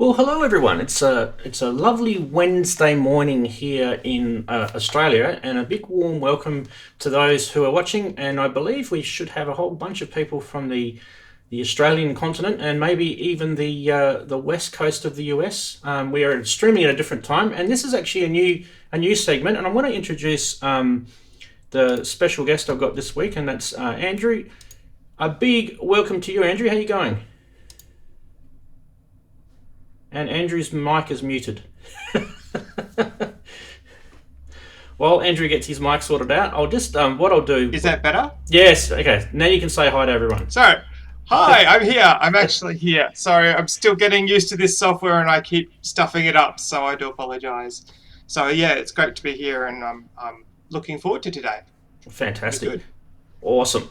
Well, hello everyone. It's a lovely Wednesday morning here in Australia, and a big warm welcome to those who are watching. And I believe we should have a whole bunch of people from the Australian continent and maybe even the west coast of the US. We are streaming at a different time, and this is actually a new segment. And I want to introduce the special guest I've got this week, and that's Andrew. A big welcome to you, Andrew. How you going? And Andrew's mic is muted. While Andrew gets his mic sorted out, I'll just, what I'll do... Is that better? Yes, okay. Now you can say hi to everyone. So, hi, I'm here. I'm actually here. Sorry, I'm still getting used to this software and I keep stuffing it up, so I do apologize. So, yeah, it's great to be here and I'm looking forward to today. Fantastic. Good. Awesome.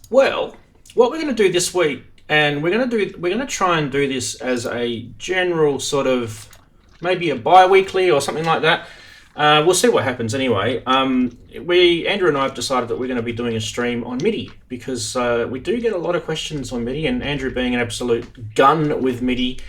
Well, what we're going to do this week, and we're going to try and do this as a general sort of, maybe a bi-weekly or something like that. We'll see what happens anyway. Andrew and I have decided that we're going to be doing a stream on MIDI because we do get a lot of questions on MIDI, and Andrew being an absolute gun with MIDI,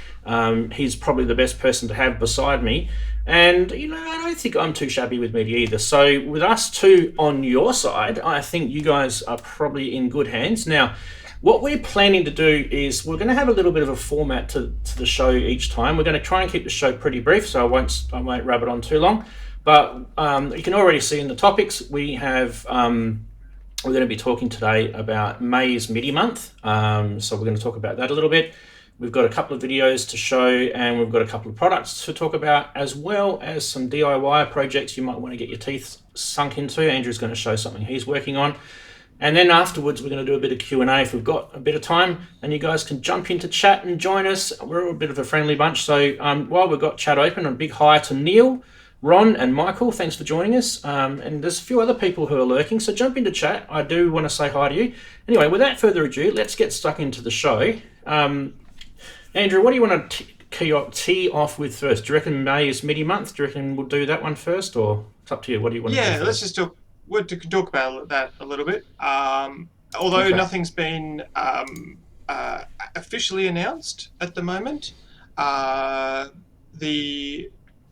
he's probably the best person to have beside me. And, I don't think I'm too shabby with MIDI either. So with us two on your side, I think you guys are probably in good hands. Now, what we're planning to do is we're going to have a little bit of a format to the show each time. We're going to try and keep the show pretty brief, so I won't rub it on too long. But you can already see in the topics we have. We're going to be talking today about May's MIDI month. So we're going to talk about that a little bit. We've got a couple of videos to show, and we've got a couple of products to talk about, as well as some DIY projects you might want to get your teeth sunk into. Andrew's going to show something he's working on. And then afterwards, we're going to do a bit of Q&A if we've got a bit of time, and you guys can jump into chat and join us. We're a bit of a friendly bunch. So while we've got chat open, a big hi to Neil, Ron and Michael. Thanks for joining us. And there's a few other people who are lurking, so jump into chat. I do want to say hi to you. Anyway, without further ado, let's get stuck into the show. Andrew, what do you want to tee off with first? Do you reckon May is MIDI month? Do you reckon we'll do that one first, or it's up to you? What do you want to do first? Let's just talk about that a little bit. Although nothing's been officially announced at the moment, the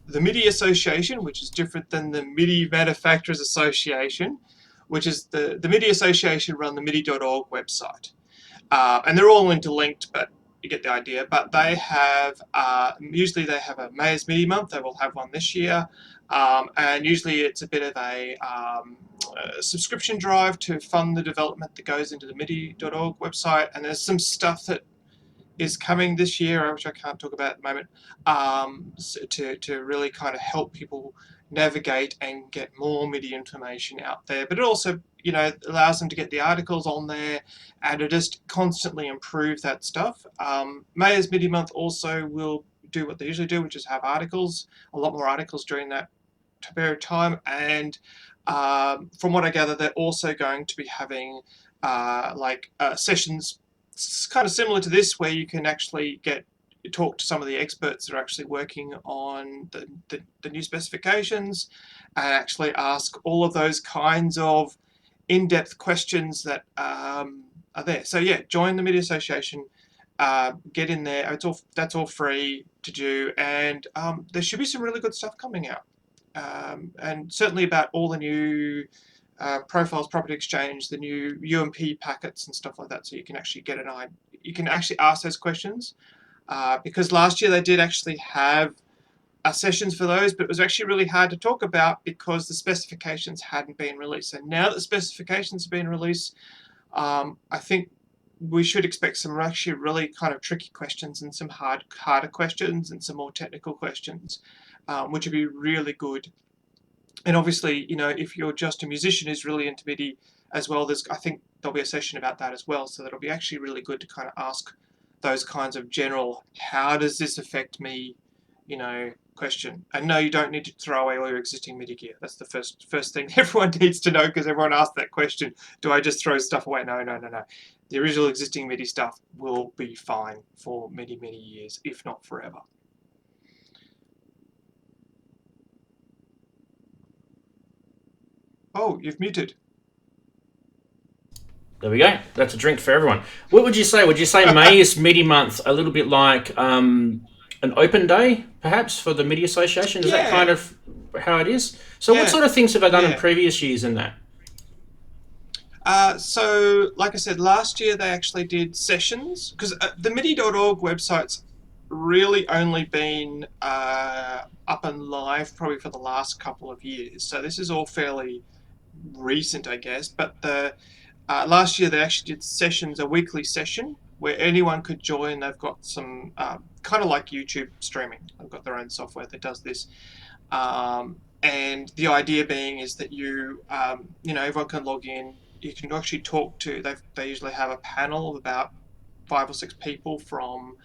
MIDI Association, which is different than the MIDI Manufacturers Association, which is the MIDI Association run the MIDI.org website. And they're all interlinked, but you get the idea. But they have, usually they have a May's MIDI month. They will have one this year. And usually it's a bit of a subscription drive to fund the development that goes into the MIDI.org website. And there's some stuff that is coming this year, which I can't talk about at the moment, to really kind of help people navigate and get more MIDI information out there. But it also, allows them to get the articles on there and to just constantly improve that stuff. May's MIDI month also will do what they usually do, which is have articles, a lot more articles during that period of time. And from what I gather, they're also going to be having sessions kind of similar to this, where you can actually talk to some of the experts that are actually working on the new specifications and actually ask all of those kinds of in-depth questions that are there. So yeah, join the MIDI Association, get in there. That's all free to do, and there should be some really good stuff coming out, and certainly about all the new profiles, property exchange, the new UMP packets and stuff like that. So you can actually get an idea. You can actually ask those questions, because last year they did actually have sessions for those, but it was actually really hard to talk about because the specifications hadn't been released. And now that the specifications have been released, I think we should expect some actually really kind of tricky questions and some harder questions and some more technical questions, which would be really good. And obviously, if you're just a musician who's really into MIDI as well, I think there'll be a session about that as well. So that'll be actually really good to kind of ask those kinds of general, how does this affect me, question. And no, you don't need to throw away all your existing MIDI gear. That's the first thing everyone needs to know, because everyone asks that question. Do I just throw stuff away? No. The original existing MIDI stuff will be fine for many, many years, if not forever. Oh, you've muted. There we go. That's a drink for everyone. What would you say? Would you say May is MIDI month a little bit like an open day, perhaps, for the MIDI Association. Is that kind of how it is? So what sort of things have I done in previous years in that? So, like I said, last year they actually did sessions, because the MIDI.org website's really only been up and live probably for the last couple of years. So this is all fairly recent, I guess. But the last year they actually did sessions, a weekly session, where anyone could join. They've got some kind of like YouTube streaming. They've got their own software that does this. And the idea being is that you know, everyone can log in. You can actually talk to, they usually have a panel of about 5 or 6 people from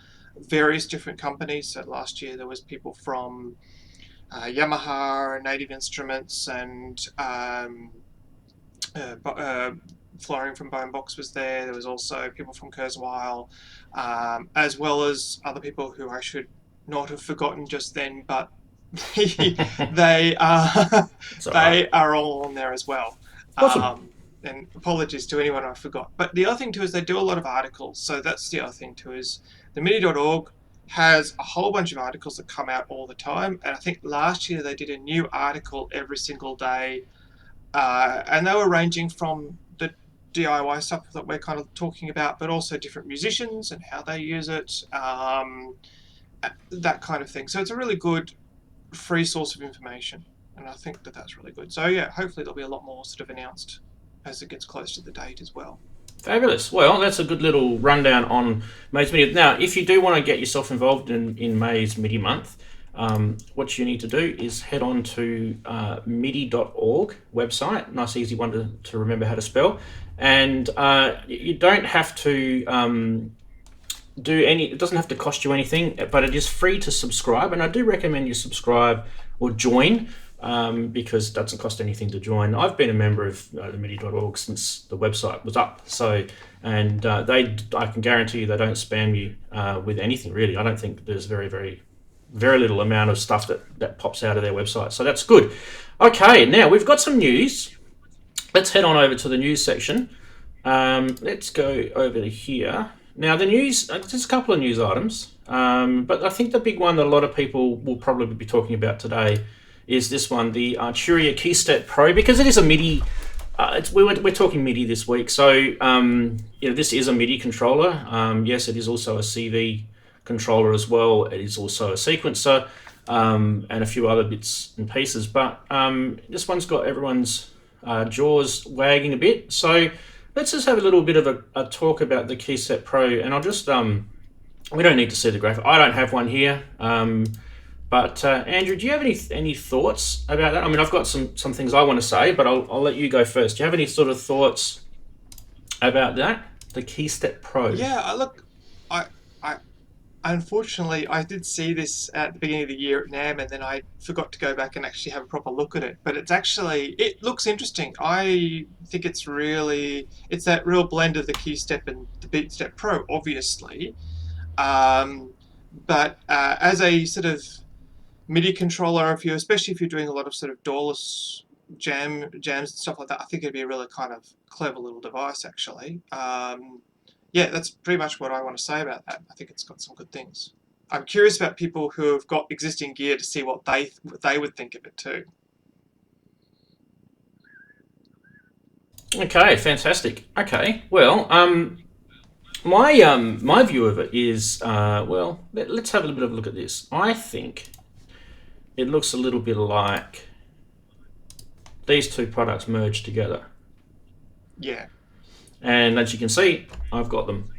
various different companies. So last year there was people from Yamaha, Native Instruments, and Flooring from Bone Box was there. There was also people from Kurzweil, as well as other people who I should not have forgotten just then, but they are all on there as well. Awesome. And apologies to anyone I forgot. But the other thing too is they do a lot of articles. So that's the other thing too, is the MIDI.org has a whole bunch of articles that come out all the time. And I think last year they did a new article every single day. And they were ranging from the DIY stuff that we're kind of talking about, but also different musicians and how they use it, that kind of thing. So it's a really good free source of information. And I think that that's really good. So yeah, hopefully there'll be a lot more sort of announced as it gets close to the date as well. Fabulous. Well, that's a good little rundown on May's MIDI. Now, if you do want to get yourself involved in May's MIDI month, what you need to do is head on to MIDI.org website. Nice, easy one to remember how to spell. And you don't have to it doesn't have to cost you anything, but it is free to subscribe. And I do recommend you subscribe or join, because it doesn't cost anything to join. I've been a member of the MIDI.org since the website was up. So, and I can guarantee you they don't spam you with anything, really. I don't think there's very little amount of stuff that pops out of their website. So that's good. Okay, now we've got some news. Let's head on over to the news section. Let's go over to here. Now the news, there's a couple of news items, but I think the big one that a lot of people will probably be talking about today is this one, the Arturia Keystep Pro, because it is a MIDI. We're talking MIDI this week, so this is a MIDI controller. Yes, it is also a CV controller as well. It is also a sequencer, and a few other bits and pieces. But this one's got everyone's jaws wagging a bit. So let's just have a little bit of a talk about the Keystep Pro, and I'll just we don't need to see the graphic. I don't have one here. But Andrew, do you have any thoughts about that? I mean, I've got some things I want to say, but I'll let you go first. Do you have any sort of thoughts about that, the Keystep Pro? Yeah, look, I unfortunately I did see this at the beginning of the year at NAMM, and then I forgot to go back and actually have a proper look at it. But it looks interesting. I think it's that real blend of the Keystep and the Keystep Pro, obviously. But as a sort of MIDI controller, especially if you're doing a lot of sort of doorless jams and stuff like that, I think it'd be a really kind of clever little device, actually. Yeah, that's pretty much what I want to say about that. I think it's got some good things. I'm curious about people who have got existing gear to see what they would think of it too. Okay, fantastic. Okay, well, my view of it is, let's have a little bit of a look at this. I think it looks a little bit like these two products merged together. Yeah. And as you can see, I've got them.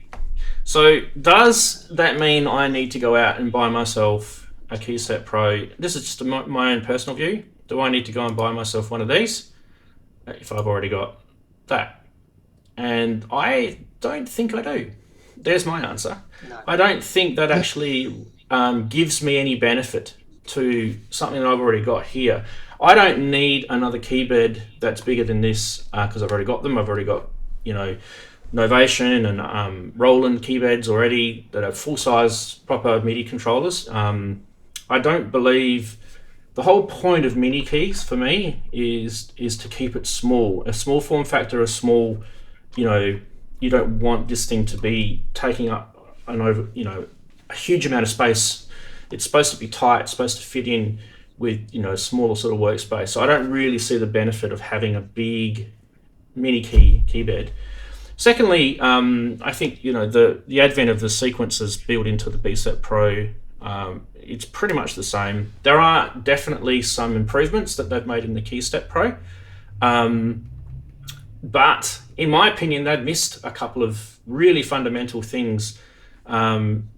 So does that mean I need to go out and buy myself a Keystep Pro? This is just my own personal view. Do I need to go and buy myself one of these if I've already got that? And I don't think I do. There's my answer. No. I don't think that actually gives me any benefit to something that I've already got here. I don't need another keyboard that's bigger than this because I've already got them. I've already got, Novation and Roland keyboards already that are full-size proper MIDI controllers. I don't believe the whole point of MIDI keys for me is to keep it small. A small form factor, a small, you don't want this thing to be taking up a huge amount of space it's supposed to be tight, it's supposed to fit in with, you know, a smaller sort of workspace. So I don't really see the benefit of having a big mini keyboard. Secondly, I think, you know, the advent of the sequencers built into the Keystep Pro, it's pretty much the same. There are definitely some improvements that they've made in the Keystep Pro, but in my opinion, they've missed a couple of really fundamental things. And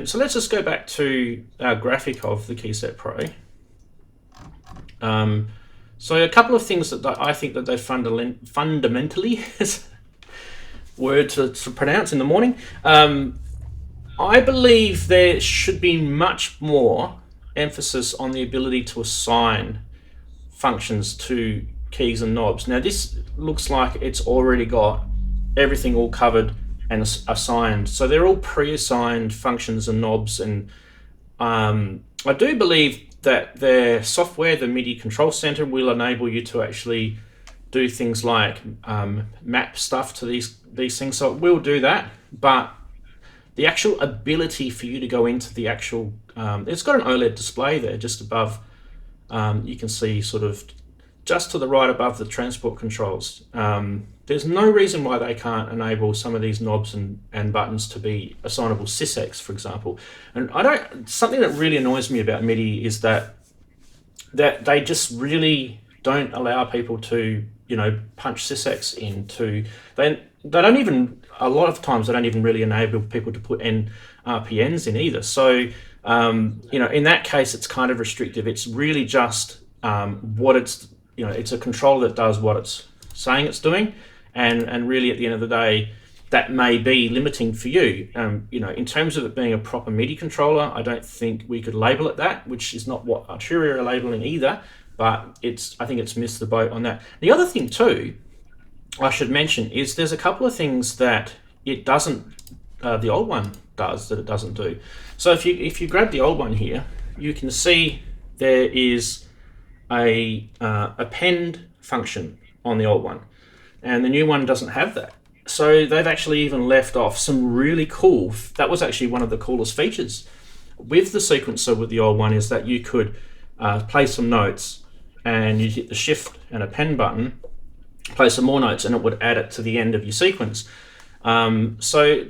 so let's just go back to our graphic of the Keystep Pro. So a couple of things that I think that they fundamentally word to pronounce in the morning. I believe there should be much more emphasis on the ability to assign functions to keys and knobs. Now this looks like it's already got everything all covered and assigned. So they're all pre-assigned functions and knobs, and I do believe that their software, the MIDI Control Center, will enable you to actually do things like map stuff to these things. So it will do that, but the actual ability for you to go into the actual, it's got an OLED display there just above. You can see sort of just to the right above the transport controls. There's no reason why they can't enable some of these knobs and buttons to be assignable sysex, for example. And something that really annoys me about MIDI is that they just really don't allow people to, you know, punch sysex into. They don't even, a lot of times they don't even really enable people to put in RPNs in either. So you know, in that case, it's kind of restrictive. It's really just what it's, you know, it's a controller that does what it's saying it's doing, and really at the end of the day, that may be limiting for you. You know, in terms of it being a proper MIDI controller, I don't think we could label it that, which is not what Arturia are labeling either. But I think it's missed the boat on that. The other thing too, I should mention, is there's a couple of things that it doesn't, the old one does that it doesn't do. So if you grab the old one here, you can see there is a append function on the old one, and the new one doesn't have that. So they've actually even left off some really cool, that was actually one of the coolest features with the sequencer with the old one, is that you could play some notes and you hit the shift and append button, play some more notes, and it would add it to the end of your sequence. So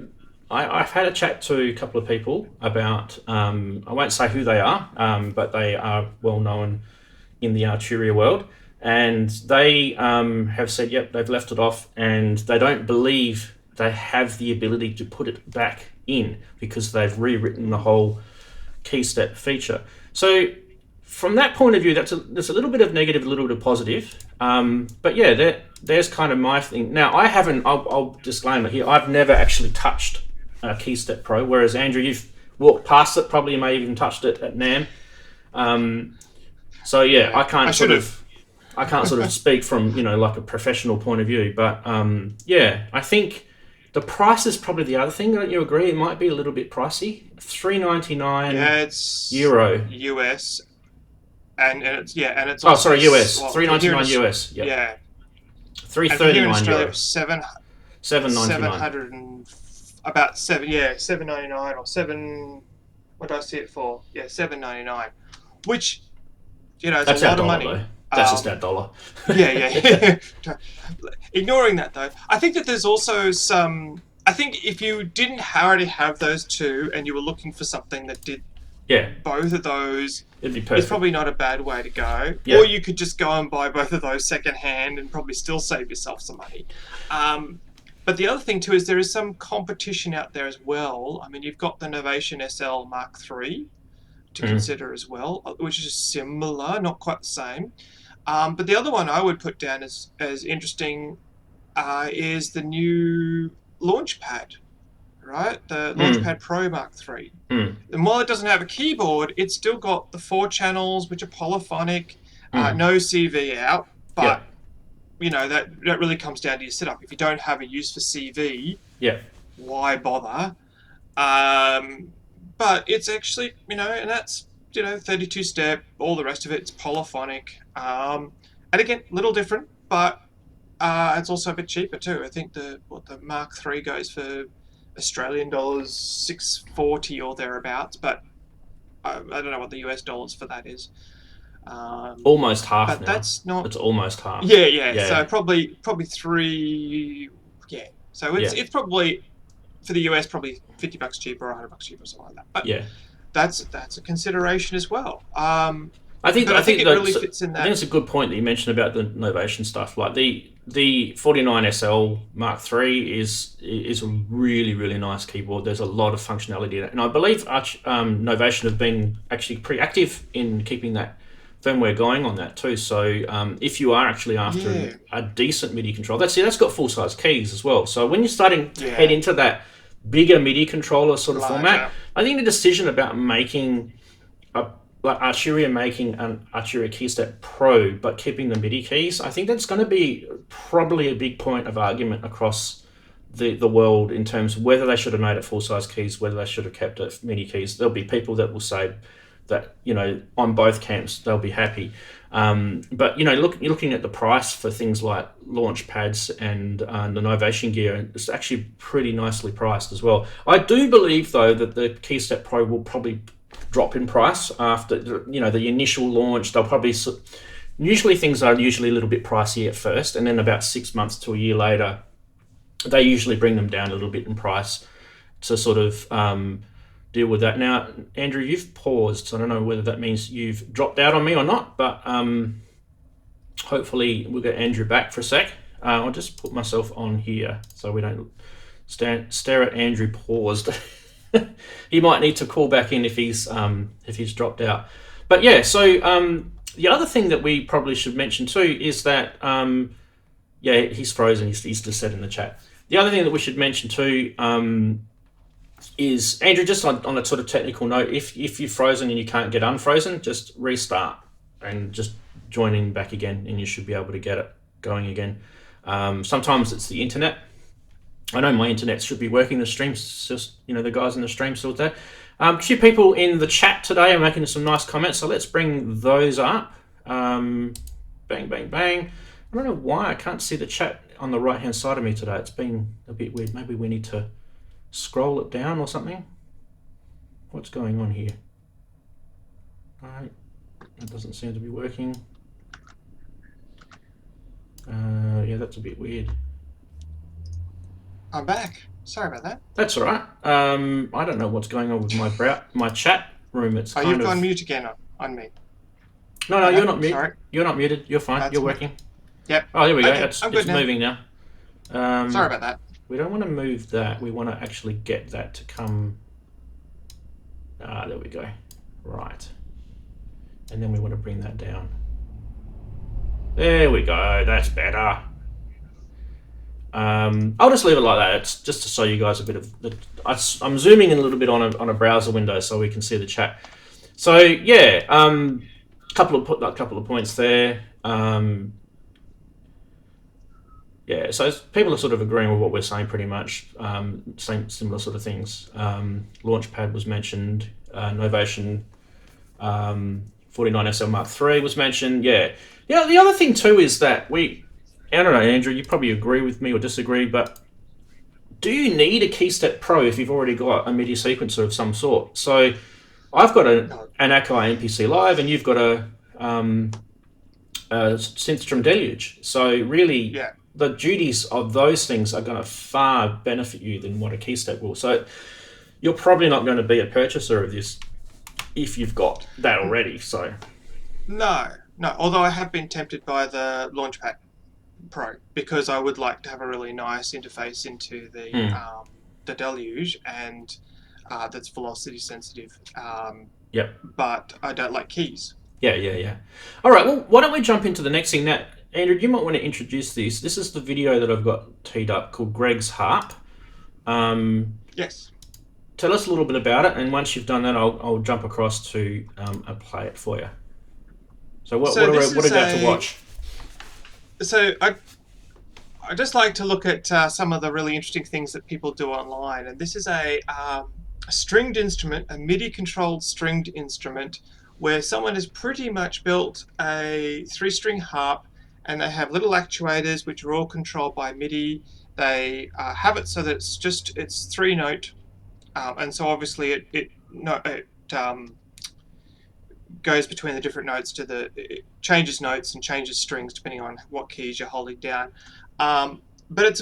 I've had a chat to a couple of people about, I won't say who they are, but they are well known in the Arturia world, and they have said, yep, they've left it off, and they don't believe they have the ability to put it back in because they've rewritten the whole keystep feature. So from that point of view, there's a little bit of negative, a little bit of positive. But yeah, there's kind of my thing. Now, I'll disclaim it here, I've never actually touched Keystep Pro, whereas Andrew, you've walked past it, probably you may have even touched it at NAMM. So yeah, I can't sort of speak from, you know, like a professional point of view, but yeah, I think the price is probably the other thing. Don't you agree? It might be a little bit pricey. €399. Yeah, it's Euro. US, and it's Oh, also, sorry, US. well, $399 US. Yep. Yeah. $339 here in Australia, Euro. it was $7.99. about $7.99 or $7. What did I see it for? Yeah, $7.99, which, you know, it's a lot of money. Though. That's just our dollar. Yeah. Ignoring that though, I think that there's also some. I think if you didn't already have those two and you were looking for something that did both of those, it'd be perfect. It's probably not a bad way to go. Yeah. Or you could just go and buy both of those secondhand and probably still save yourself some money. But the other thing too is there is some competition out there as well. I mean, you've got the Novation SL Mark III to consider as well, which is similar, not quite the same. But the other one I would put down as interesting is the new Launchpad, right? The Launchpad Pro Mark III. And while it doesn't have a keyboard, it's still got the 4 channels, which are polyphonic, no CV out, but you know, that really comes down to your setup. If you don't have a use for CV, why bother? But it's actually, you know, and that's, you know, 32 step, all the rest of it's polyphonic. And again, a little different, but it's also a bit cheaper too. I think the Mark III goes for Australian dollars $640 or thereabouts, but I don't know what the US dollars for that is. Almost half But now. that's not. It's almost half. Yeah. Yeah. So probably 3. Yeah. So it's probably for the US probably $50 cheaper or $100 cheaper or something like that. But Yeah. that's a consideration as well. I think it really fits in that. I think it's a good point that you mentioned about the Novation stuff. Like the 49 SL Mark III is a really, really nice keyboard. There's a lot of functionality in it, and I believe Novation have been actually pretty active in keeping that firmware going on that too. So if you are actually after a decent MIDI control, that's got full size keys as well. So when you're starting to head into that bigger MIDI controller sort of format, I think the decision about making like Arturia making an Arturia Keystep Pro, but keeping the MIDI keys, I think that's going to be probably a big point of argument across the world in terms of whether they should have made it full-size keys, whether they should have kept it MIDI keys. There'll be people that will say that, on both camps, they'll be happy. But, you're looking at the price for things like launch pads and the Novation gear, it's actually pretty nicely priced as well. I do believe, though, that the Keystep Pro will probably drop in price after the initial launch. They'll probably usually things are usually a little bit pricey at first, and then about 6 months to a year later they usually bring them down a little bit in price to sort of deal with that. Now, Andrew, you've paused, so I don't know whether that means you've dropped out on me or not, but hopefully we'll get Andrew back for a sec. I'll just put myself on here so we don't stare at Andrew paused. He might need to call back in if he's dropped out. But yeah, so the other thing that we probably should mention too is that he's frozen. He's just said in the chat. The other thing that we should mention too is, Andrew, just on a sort of technical note, if you're frozen and you can't get unfrozen, just restart and just join in back again, and you should be able to get it going again. Sometimes it's the internet. I know my internet should be working. The stream's just, the guys in the stream still there. A few people in the chat today are making some nice comments, so let's bring those up. Bang, bang, bang. I don't know why I can't see the chat on the right-hand side of me today. It's been a bit weird. Maybe we need to scroll it down or something. What's going on here? All right, that doesn't seem to be working. Yeah, that's a bit weird. I'm back. Sorry about that. That's all right. I don't know what's going on with my chat room. It's you've gone mute again on me. No, you're not muted. Sorry. You're not muted. You're fine. You're working. Yep. Oh, there we go. Okay, It's moving now. Sorry about that. We don't want to move that. We want to actually get that to come. There we go. Right. And then we want to bring that down. There we go. That's better. I'll just leave it like that. It's just to show you guys a bit of the. I'm zooming in a little bit on a browser window so we can see the chat. So yeah, couple of points there. Yeah, so people are sort of agreeing with what we're saying pretty much. Similar sort of things. Launchpad was mentioned. Novation 49 SL Mark III was mentioned. Yeah. The other thing too is that I don't know, Andrew, you probably agree with me or disagree, but do you need a Keystep Pro if you've already got a MIDI sequencer of some sort? So I've got an Akai MPC Live, and you've got a Synthstrom Deluge. So really, the duties of those things are going to far benefit you than what a Keystep will. So you're probably not going to be a purchaser of this if you've got that already. So no. Although I have been tempted by the Launchpad Pro because I would like to have a really nice interface into the Deluge, and that's velocity sensitive. Yep. But I don't like keys. Yeah. All right. Well, why don't we jump into the next thing? Now, Andrew, you might want to introduce this. This is the video that I've got teed up called Greg's Harp. Yes. Tell us a little bit about it, and once you've done that, I'll jump across to play it for you. So what are we about to watch? So I just like to look at some of the really interesting things that people do online, and this is a stringed instrument, a MIDI-controlled stringed instrument, where someone has pretty much built a 3-string harp, and they have little actuators which are all controlled by MIDI. They have it so that it's 3-note, and so obviously it goes between the different notes it changes notes and changes strings depending on what keys you're holding down. But it's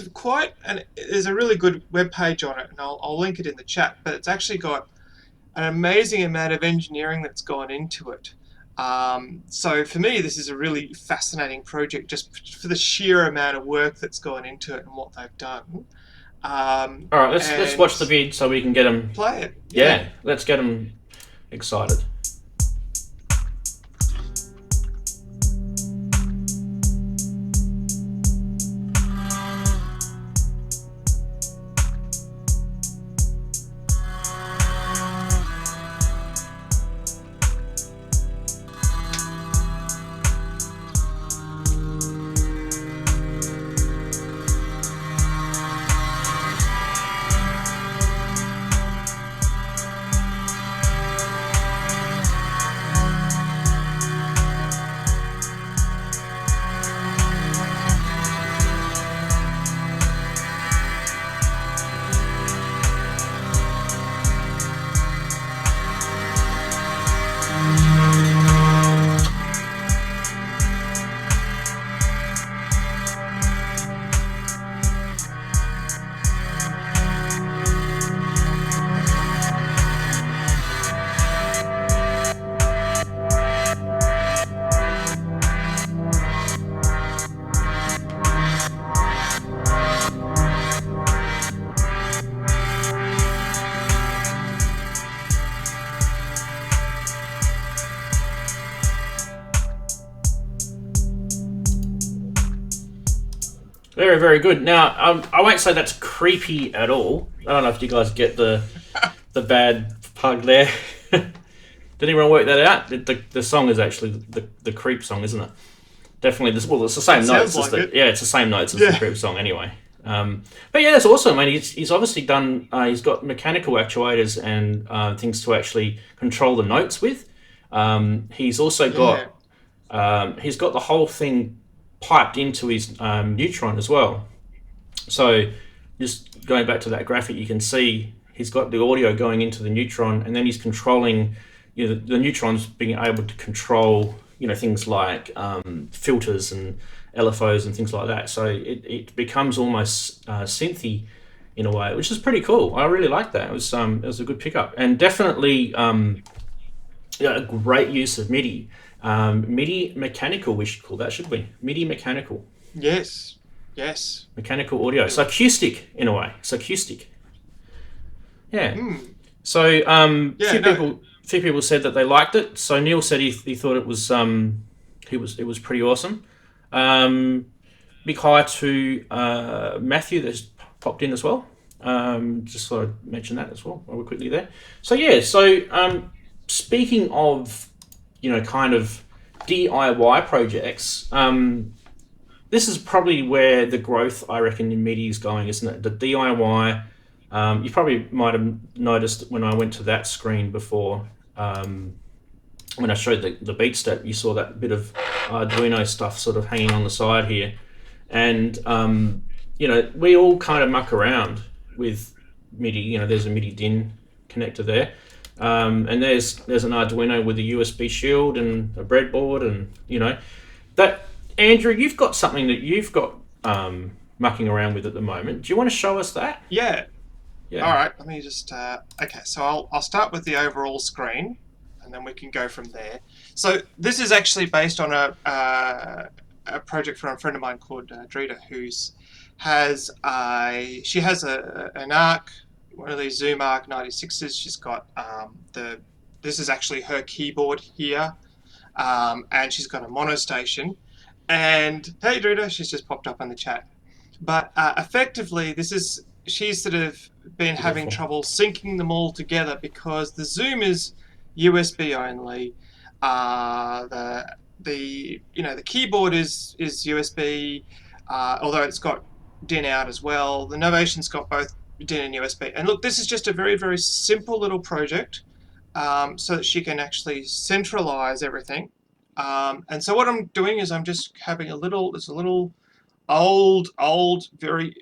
there's a really good web page on it, and I'll link it in the chat. But it's actually got an amazing amount of engineering that's gone into it. So for me, this is a really fascinating project just for the sheer amount of work that's gone into it and what they've done. All right, let's watch the vid so we can get them. Play it. Yeah, let's get them excited. Very, very good. Now, I won't say that's creepy at all. I don't know if you guys get the bad pug there. Did anyone work that out? The song is actually the creep song, isn't it? Definitely. It's the same notes. It's the same notes as the creep song anyway. But yeah, that's awesome. I mean, he's obviously done. He's got mechanical actuators and things to actually control the notes with. He's also got he's got the whole thing piped into his neutron as well. So just going back to that graphic, you can see he's got the audio going into the neutron, and then he's controlling, the neutrons being able to control, things like filters and LFOs and things like that. So it becomes almost synthy in a way, which is pretty cool. I really like that. It was a good pickup, and definitely a great use of MIDI. MIDI mechanical, we should call that, should we? MIDI mechanical. Yes. Mechanical audio. It's acoustic in a way. It's acoustic. Yeah. So few people said that they liked it. So Neil said he thought it was pretty awesome. Big hi to Matthew that's popped in as well. Just thought I'd mention that as well while we're quickly there. So yeah. So speaking of kind of DIY projects, this is probably where the growth, I reckon, in MIDI is going, isn't it? The DIY, you probably might have noticed when I went to that screen before, when I showed the beat step, you saw that bit of Arduino stuff sort of hanging on the side here. And, we all kind of muck around with MIDI. There's a MIDI DIN connector there. And there's an Arduino with a USB shield and a breadboard, and that. Andrew, you've got something that you've got mucking around with at the moment. Do you want to show us that? Yeah. All right. Let me just. Okay. So I'll start with the overall screen, and then we can go from there. So this is actually based on a project from a friend of mine called Drita, she has an ARC. One of these Zoom ARC 96s. She's got this is actually her keyboard here, and she's got a mono station. And hey, Drita, she's just popped up on the chat. But effectively, she's sort of been having trouble syncing them all together because the Zoom is USB only. The keyboard is USB, although it's got DIN out as well. The Novation's got both DIN and USB. And look, this is just a very, very simple little project so that she can actually centralize everything. And so what I'm doing is I'm just having there's a little old, very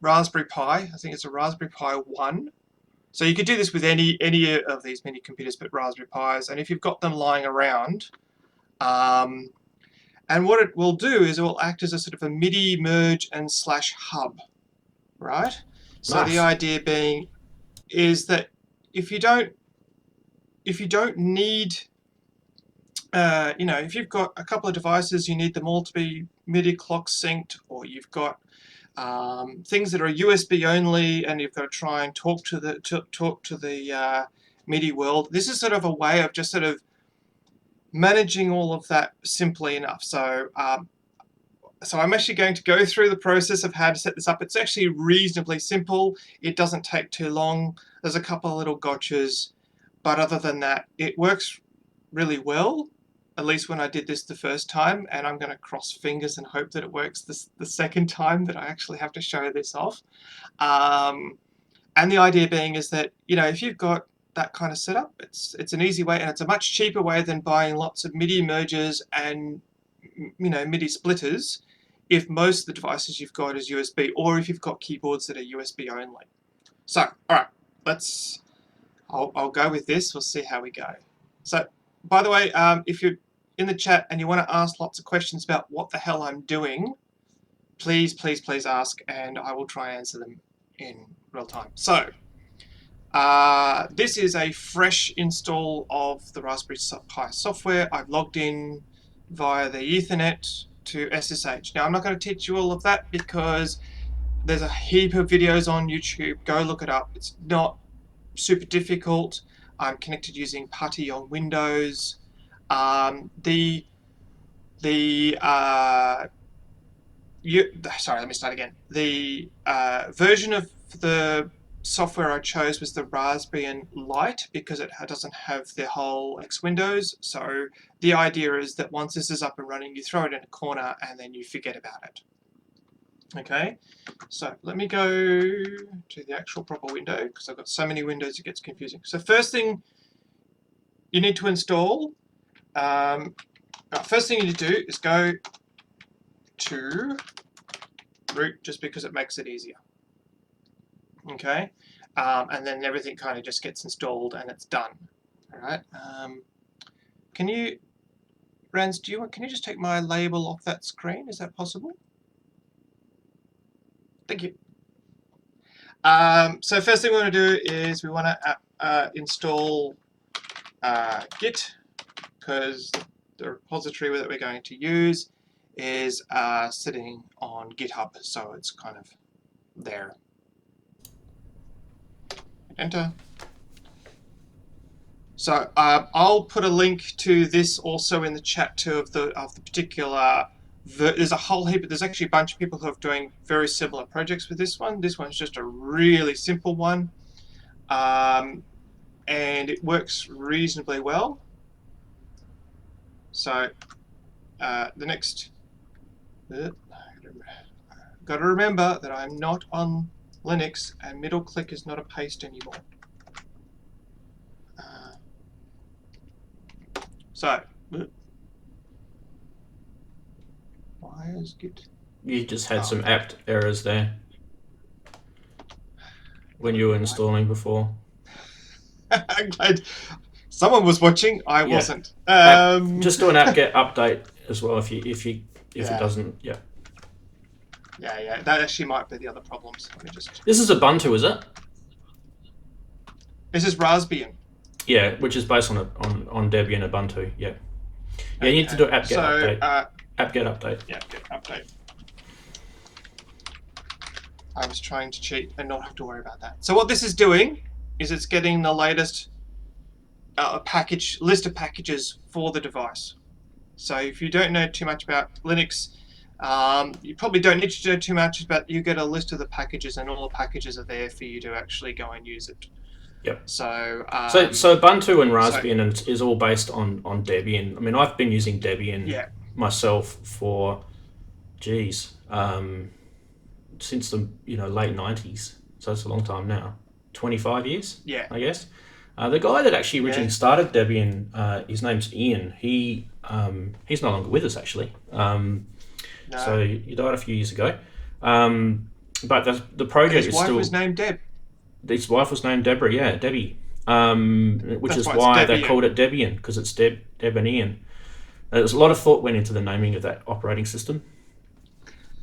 Raspberry Pi. I think it's a Raspberry Pi 1. So you could do this with any of these mini computers, but Raspberry Pis, and if you've got them lying around, and what it will do is it will act as a sort of a MIDI merge and slash hub, right? So Nice. the idea being is that if you don't need, if you've got a couple of devices, you need them all to be MIDI clock synced, or you've got things that are USB only, and you've got to try and talk to the MIDI world. This is sort of a way of just sort of managing all of that simply enough. So I'm actually going to go through the process of how to set this up. It's actually reasonably simple. It doesn't take too long. There's a couple of little gotchas, but other than that, it works really well, at least when I did this the first time, and I'm going to cross fingers and hope that it works the second time that I actually have to show this off. And the idea being is that, if you've got that kind of setup, it's an easy way, and it's a much cheaper way than buying lots of MIDI mergers and MIDI splitters if most of the devices you've got is USB, or if you've got keyboards that are USB only. So, all right, I'll go with this. We'll see how we go. So, by the way, if you're in the chat and you want to ask lots of questions about what the hell I'm doing, please ask, and I will try and answer them in real time. So, this is a fresh install of the Raspberry Pi software. I've logged in via the Ethernet to SSH. Now, I'm not going to teach you all of that because there's a heap of videos on YouTube. Go look it up. It's not super difficult. I'm connected using PuTTY on Windows. Sorry, let me start again. The version of the software I chose was the Raspbian Lite because it doesn't have the whole X Windows. So the idea is that once this is up and running, you throw it in a corner and then you forget about it. Okay, so let me go to the actual proper window because I've got so many windows it gets confusing. So first thing you need to install, first thing you need to do is go to root, just because it makes it easier. Okay, and then everything kind of just gets installed and it's done. All right. Can you, Rans, can you just take my label off that screen? Is that possible? Thank you. So first thing we want to do is we want to install Git, because the repository that we're going to use is sitting on GitHub, so it's kind of there. Enter. So I'll put a link to this also in the chat too of the particular. There's a whole heap. There's actually a bunch of people who are doing very similar projects with this one. This one's just a really simple one, and it works reasonably well. So the next, got to remember that I'm not on Linux, and middle click is not a paste anymore. So, why is Git? You just had some apt errors there when you were installing before. I'm glad someone was watching. I wasn't. Just do an apt-get update as well if it doesn't. Yeah. Yeah. That actually might be the other problems. Let me just. This is Ubuntu, is it? This is Raspbian. Yeah, which is based on Debian Ubuntu. Yeah. Yeah, you need to do apt-get update. Apt-get update. Yeah, apt-get update. I was trying to cheat and not have to worry about that. So what this is doing is it's getting the latest list of packages for the device. So if you don't know too much about Linux, you probably don't need to know too much, but you get a list of the packages, and all the packages are there for you to actually go and use it. Yep. So Ubuntu and Raspbian is all based on Debian. I mean, I've been using Debian myself for, since the late 90s. So it's a long time now. 25 years. Yeah. I guess. The guy that actually originally started Debian, his name's Ian. He's no longer with us actually. No. So he died a few years ago. But the project his wife was named Deb. His wife was named Deborah, yeah, Debbie. Which That's is why it's why they Debian. called it Debian, because it's Deb and Ian. There's a lot of thought went into the naming of that operating system.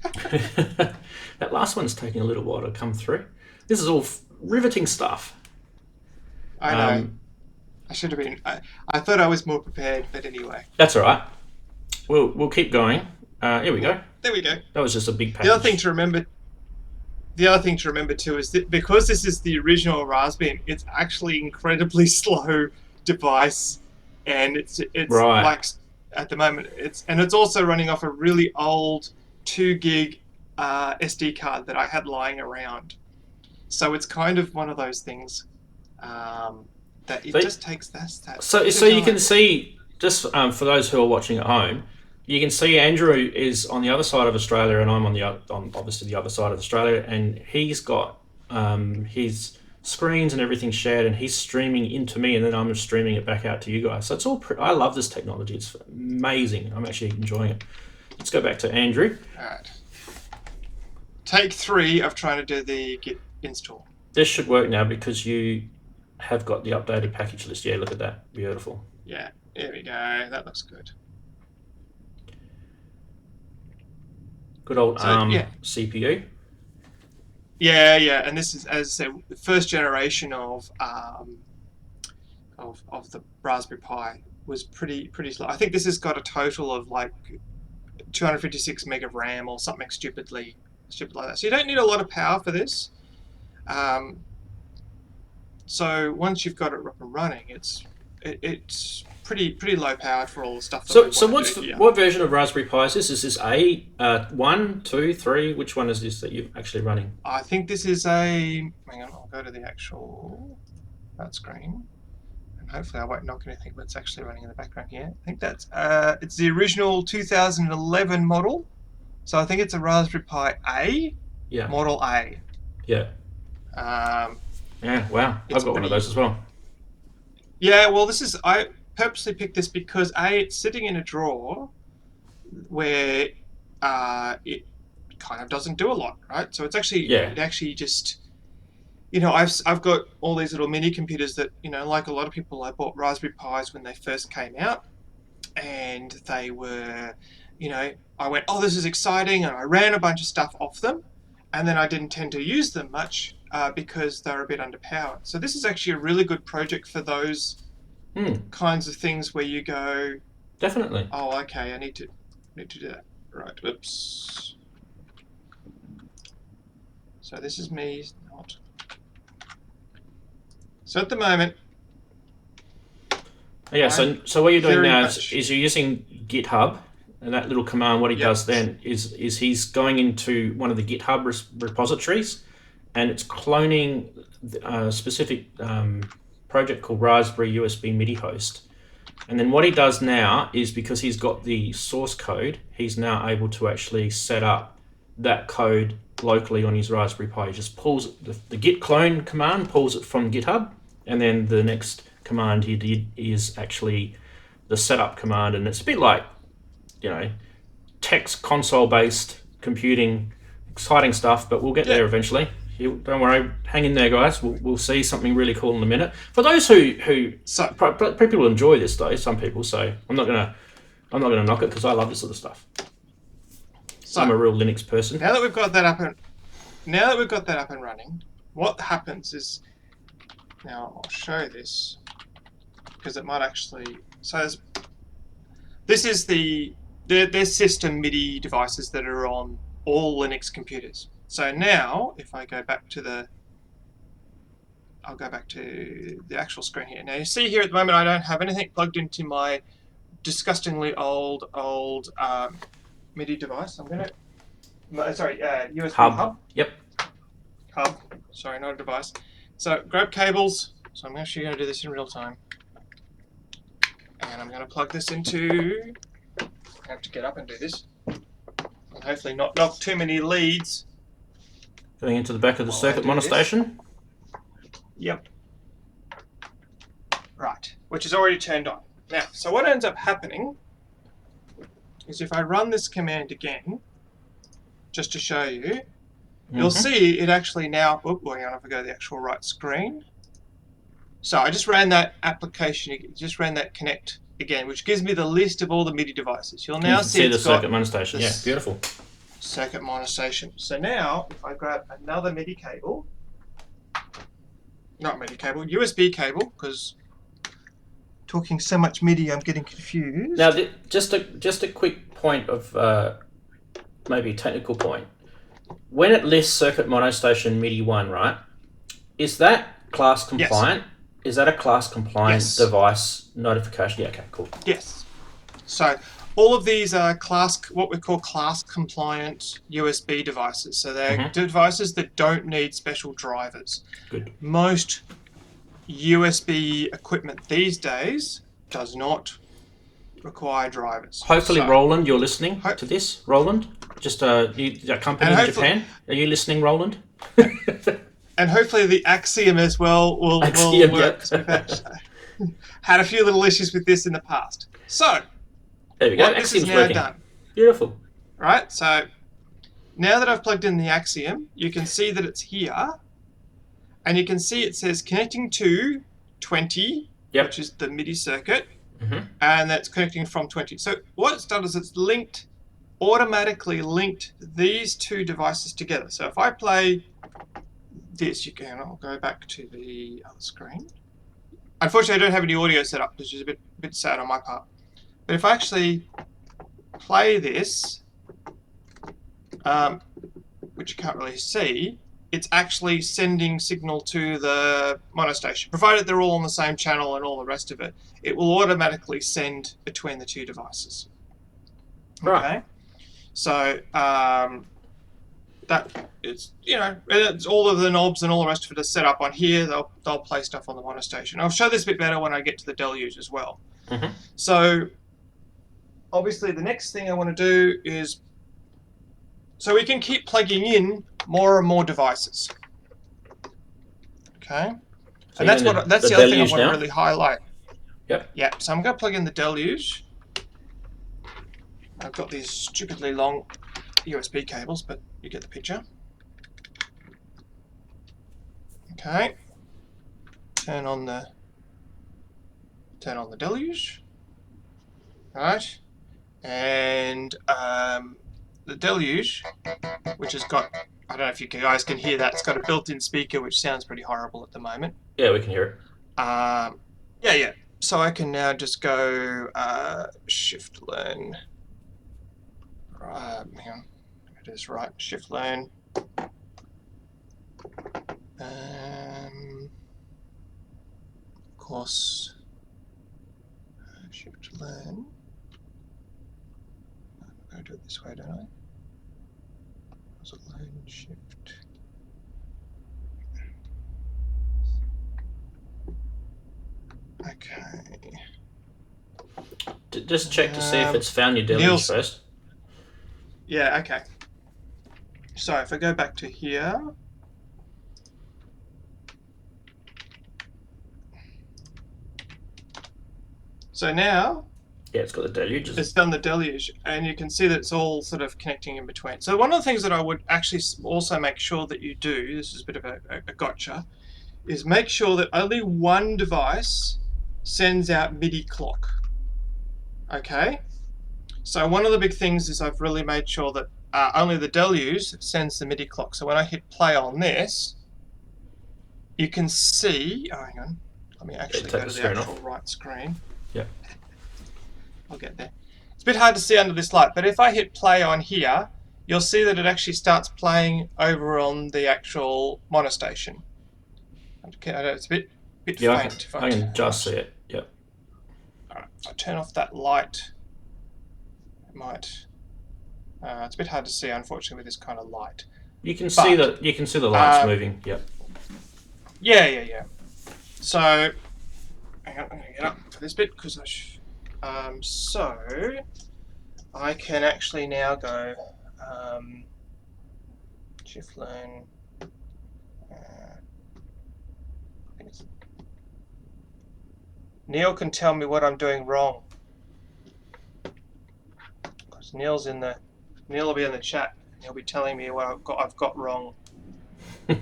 That last one's taking a little while to come through. This is all riveting stuff. I know. I should have been. I thought I was more prepared, but anyway. That's all right. We'll keep going. Here we go. There we go. That was just a big package. The other thing to remember too is that because this is the original Raspbian, it's actually incredibly slow device, and it's Right. like at the moment it's also running off a really old 2 gig SD card that I had lying around. So it's kind of one of those things that it just takes that. So you can see, just for those who are watching at home, you can see Andrew is on the other side of Australia, and I'm on obviously the other side of Australia, and he's got his screens and everything shared, and he's streaming into me, and then I'm streaming it back out to you guys. So it's all. I love this technology. It's amazing. I'm actually enjoying it. Let's go back to Andrew. All right. Take 3 of trying to do the git install. This should work now because you have got the updated package list. Yeah, look at that. Beautiful. Yeah, there we go. That looks good. Good old ARM yeah. CPU. Yeah, and this is, as I said, the first generation of the Raspberry Pi was pretty slow. I think this has got a total of like 256 meg of RAM or something stupid like that. So you don't need a lot of power for this. So once you've got it up and running, it's pretty low powered for all the stuff. What version of Raspberry Pi is this? Is this A 1, 2, 3? Which one is this that you're actually running? I think this is a. Hang on, I'll go to the actual that screen, and hopefully I won't knock anything that's actually running in the background here. I think that's it's the original 2011 model, so I think it's a Raspberry Pi A. Yeah. Model A. Yeah. Yeah. Wow, I've got one of those as well. Yeah, well, I purposely picked this because it's sitting in a drawer where it kind of doesn't do a lot, right? So it's actually it actually just, I've got all these little mini computers that, like a lot of people, I bought Raspberry Pis when they first came out, and they were, I went, oh, this is exciting, and I ran a bunch of stuff off them, and then I didn't tend to use them much because they're a bit underpowered. So this is actually a really good project for those kinds of things where you go, definitely. Oh, okay, I need to do that. Right. Oops. So this is me not. So at the moment. Yeah. So what you're doing now is you're using GitHub, and that little command. What he does then is he's going into one of the GitHub repositories, and it's cloning a specific project called Raspberry USB MIDI host. And then what he does now is, because he's got the source code, he's now able to actually set up that code locally on his Raspberry Pi. He just pulls the git clone command, pulls it from GitHub, and then the next command he did is actually the setup command, and it's a bit like, text console based computing, exciting stuff, but we'll get there eventually. Don't worry, hang in there, guys. We'll see something really cool in a minute. For those who people will enjoy this though, some people. So I'm not gonna knock it because I love this sort of stuff. So I'm a real Linux person. Now that we've got that up and running, what happens is, now I'll show this because it might actually. So this is their system MIDI devices that are on all Linux computers. So now, if I go back to I'll go back to the actual screen here. Now you see here at the moment I don't have anything plugged into my disgustingly old MIDI device. USB hub. Yep. Hub. Sorry, not a device. So grab cables. So I'm actually going to do this in real time. And I'm going to plug this into. I have to get up and do this. And hopefully not knock too many leads. Going into the back of the circuit monitor station. Yep. Right, which is already turned on. Now, so what ends up happening is if I run this command again, just to show you, you'll see it actually now. Oh, hang on, if I go to the actual right screen. So I just ran that application, just ran that connect again, which gives me the list of all the MIDI devices. You'll now see the it's got circuit monitor station. Yeah, beautiful. Circuit monitor station. So now, if I grab another MIDI cable, not MIDI cable, USB cable, because talking so much MIDI, I'm getting confused. Now, just a quick point of maybe a technical point. When it lists circuit monitor station MIDI 1, right? Is that class compliant? Yes. Is that a class compliant device notification? Yeah, okay, cool. Yes. So all of these are what we call class compliant USB devices. So they're devices that don't need special drivers. Good. Most USB equipment these days does not require drivers. Hopefully, Roland, you're listening to this. Roland, just a company in Japan. Are you listening, Roland? And hopefully the Axiom as well will work. Yep. We've had a few little issues with this in the past. So there we go. This is now working. Done. Beautiful. Right. So now that I've plugged in the Axiom, you can see that it's here, and you can see it says connecting to 20, which is the MIDI circuit, and that's connecting from 20. So what it's done is it's automatically linked these two devices together. So if I play this, I'll go back to the other screen. Unfortunately, I don't have any audio set up, which is a bit sad on my part. But if I actually play this, which you can't really see, it's actually sending signal to the monostation. Provided they're all on the same channel and all the rest of it, it will automatically send between the two devices. Right. Okay. So that it's it's all of the knobs and all the rest of it is set up on here. They'll play stuff on the monostation. I'll show this a bit better when I get to the deluge as well. So obviously the next thing I want to do is so we can keep plugging in more and more devices. Okay. So and that's the other thing I want to really highlight. Yep. Yeah. So I'm going to plug in the deluge. I've got these stupidly long USB cables, but you get the picture. Okay. Turn on the deluge. Right. And the deluge, which has got, I don't know if you guys can hear that, it's got a built-in speaker which sounds pretty horrible at the moment. Yeah, we can hear it. Yeah. So I can now just go shift learn. Hang on, it is right. Shift learn. Of course, shift learn. I'm going to do it this way, don't I? So learn shift. Okay. Just check to see if it's found your deluge first. Yeah, okay. So if I go back to here. So now. Yeah, it's got the deluge. It's done the deluge, and you can see that it's all sort of connecting in between. So one of the things that I would actually also make sure that you do, this is a bit of a gotcha, is make sure that only one device sends out MIDI clock. Okay? So one of the big things is I've really made sure that only the deluge sends the MIDI clock. So when I hit play on this, you can see, hang on, let me actually go to the actual right screen. Yeah. I'll get there. It's a bit hard to see under this light, but if I hit play on here, you'll see that it actually starts playing over on the actual monostation. Okay, I know it's a bit faint. I can just see it. Yep. All right, if I turn off that light, it might. It's a bit hard to see, unfortunately, with this kind of light. You can see the lights moving. Yep. Yeah. So, hang on, I'm going to get up for this bit because so I can actually now go shift learn. Neil can tell me what I'm doing wrong. Because Neil will be in the chat. He'll be telling me what I've got wrong. And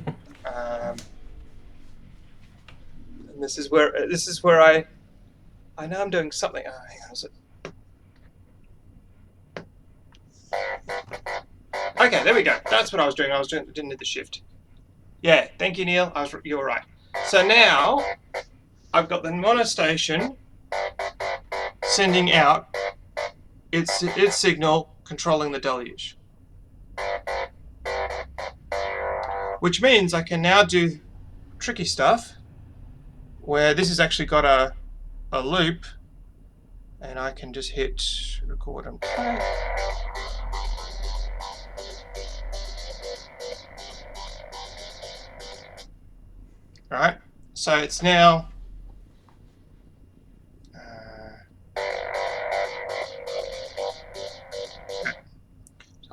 this is where I know I'm doing something. Oh, hang on, is it? Okay, there we go. That's what I was doing. Didn't need the shift. Yeah, thank you, Neil. You were right. So now I've got the mono station sending out its signal, controlling the deluge, which means I can now do tricky stuff where this has actually got a loop, and I can just hit record and play. Alright, so it's now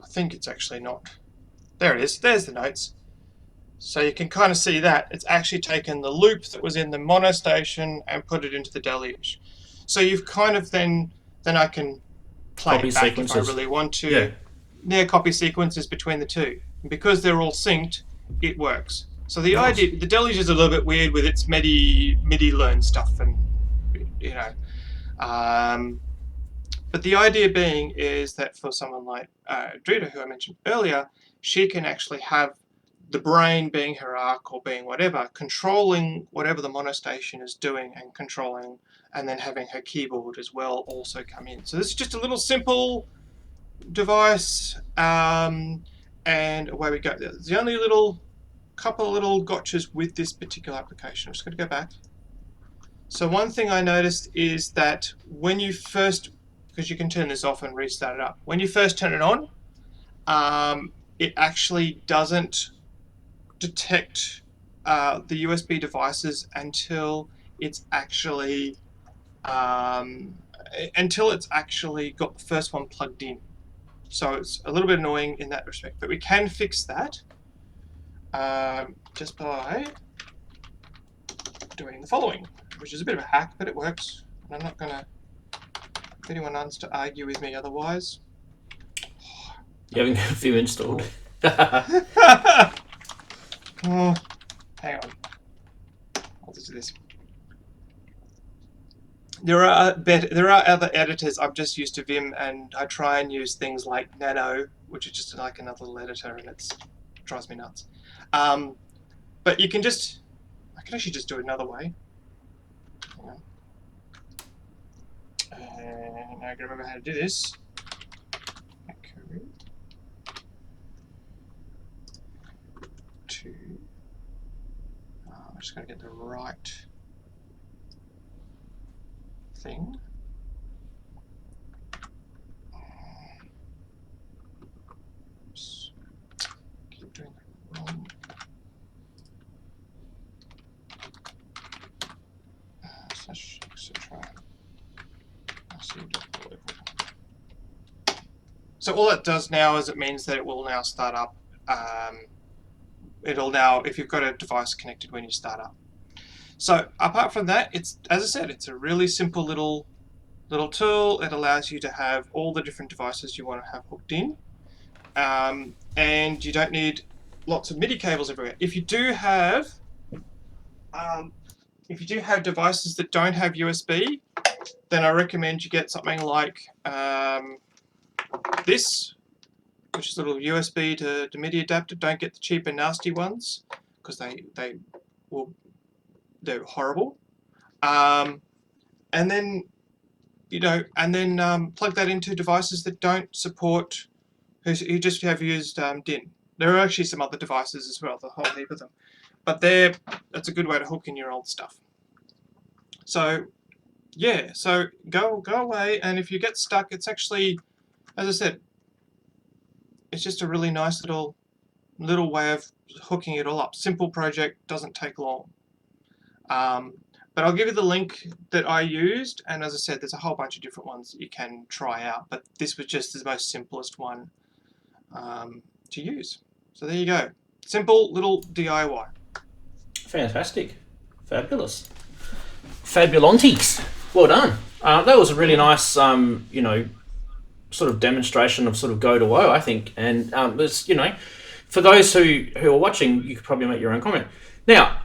I think it's actually not. There it is, there's the notes. So you can kind of see that it's actually taken the loop that was in the mono station and put it into the deluge. So you've kind of then I can play Copy it back sequences. if I really want to. Yeah, copy sequences between the two. And because they're all synced, it works. So the idea, the deluge is a little bit weird with its MIDI learn stuff, and you know, but the idea being is that for someone like Drita, who I mentioned earlier, she can actually have the brain being her arc or being whatever, controlling whatever the mono station is doing and controlling, and then having her keyboard as well also come in. So this is just a little simple device, and away we go. There's the only couple of little gotchas with this particular application. I'm just going to go back. So one thing I noticed is that when you first, because you can turn this off and restart it up, when you first turn it on, it actually doesn't detect the USB devices until it's actually got the first one plugged in. So it's a little bit annoying in that respect, but we can fix that just by doing the following, which is a bit of a hack, but it works. And I'm not going to, if anyone wants to argue with me otherwise. You haven't got a few installed. Oh, hang on. I'll just do this. There are other editors. I'm just used to Vim, and I try and use things like Nano, which is just like another little editor, and it drives me nuts. But I can actually just do it another way. Hang on. And I can remember how to do this. Okay. I'm just going to get the right thing. Oops. Keep doing it wrong. Etc. So all it does now is it means that it will now start up. It'll now, if you've got a device connected when you start up. So apart from that, it's, as I said, it's a really simple little tool. It allows you to have all the different devices you want to have hooked in, and you don't need lots of MIDI cables everywhere. If you do have devices that don't have USB, then I recommend you get something like this, which is a little USB to MIDI adapter. Don't get the cheap and nasty ones because they're horrible. And then plug that into devices that don't support, who just have used DIN. There are actually some other devices as well, the whole heap of them, but that's a good way to hook in your old stuff. So yeah, so go away, and if you get stuck, it's actually, as I said, it's just a really nice little way of hooking it all up. Simple project, doesn't take long. But I'll give you the link that I used, and as I said, there's a whole bunch of different ones that you can try out, but this was just the most simplest one to use. So there you go. Simple little DIY. Fantastic. Fabulous. Fabulantes. Well done. That was a really nice, sort of demonstration of sort of go to woe, I think. And there's, for those who are watching, you could probably make your own comment. Now,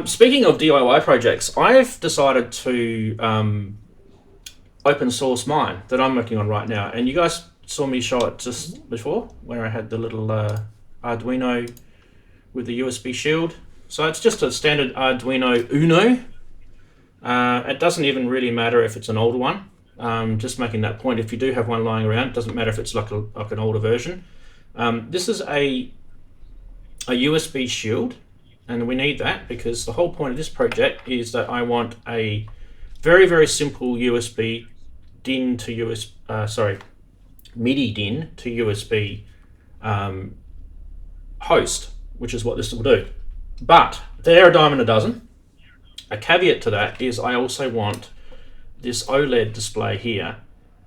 speaking of DIY projects, I've decided to open source mine that I'm working on right now. And you guys saw me show it just before, where I had the little Arduino with the USB shield. So it's just a standard Arduino Uno. It doesn't even really matter if it's an older one. Just making that point, if you do have one lying around, it doesn't matter if it's like an older version. This is a USB shield, and we need that because the whole point of this project is that I want a very, very simple USB DIN to MIDI DIN to USB host, which is what this will do. But they're a dime a dozen. A caveat to that is I also want this OLED display here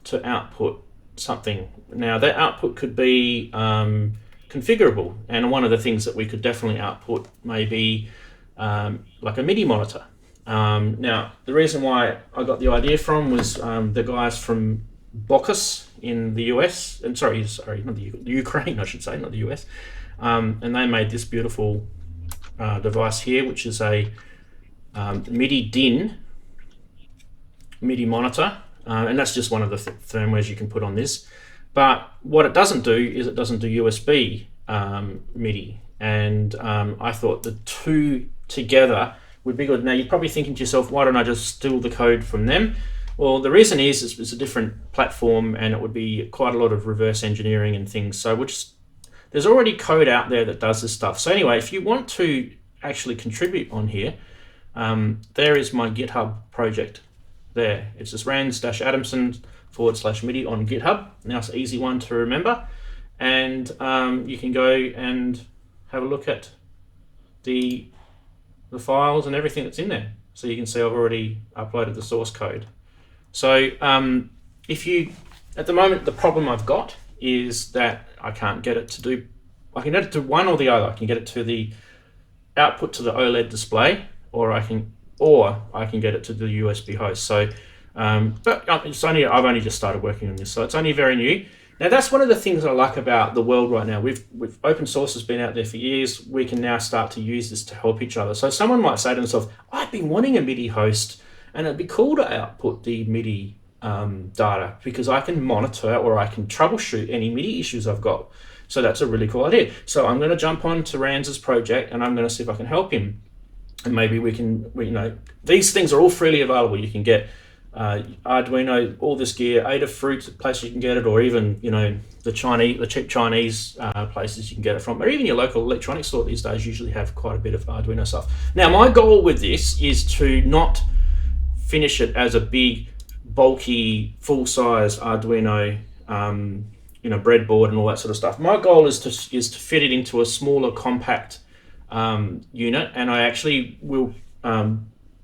to output something. Now that output could be configurable, and one of the things that we could definitely output may be like a MIDI monitor. Now the reason why I got the idea from was the guys from Bockus in the US, and sorry, not the Ukraine, I should say, not the US, and they made this beautiful device here, which is a MIDI DIN MIDI monitor, and that's just one of the firmwares you can put on this. But what it doesn't do is it doesn't do USB MIDI, and I thought the two together would be good. Now you're probably thinking to yourself, why don't I just steal the code from them? Well, the reason is it's a different platform, and it would be quite a lot of reverse engineering and things. So there's already code out there that does this stuff. So anyway, if you want to actually contribute on here, there is my GitHub project. There, it's just Rands-Adamson/MIDI on GitHub. Now it's an easy one to remember, and you can go and have a look at the files and everything that's in there. So you can see I've already uploaded the source code. So at the moment, the problem I've got is that I can't get it to do. I can get it to one or the other. I can get it to the output to the OLED display, or I can get it to the USB host. So, but I've only just started working on this, so it's only very new. Now that's one of the things I like about the world right now. We've open source has been out there for years. We can now start to use this to help each other. So someone might say to themselves, "I've been wanting a MIDI host, and it'd be cool to output the MIDI data because I can monitor or I can troubleshoot any MIDI issues I've got." So that's a really cool idea. So I'm going to jump on to Rands' project, and I'm going to see if I can help him. And maybe these things are all freely available. You can get Arduino, all this gear, Adafruit, place you can get it, or even the cheap Chinese places you can get it from, or even your local electronics store these days usually have quite a bit of Arduino stuff. Now my goal with this is to not finish it as a big, bulky, full-size Arduino, breadboard and all that sort of stuff. My goal is to fit it into a smaller, compact unit, and I actually will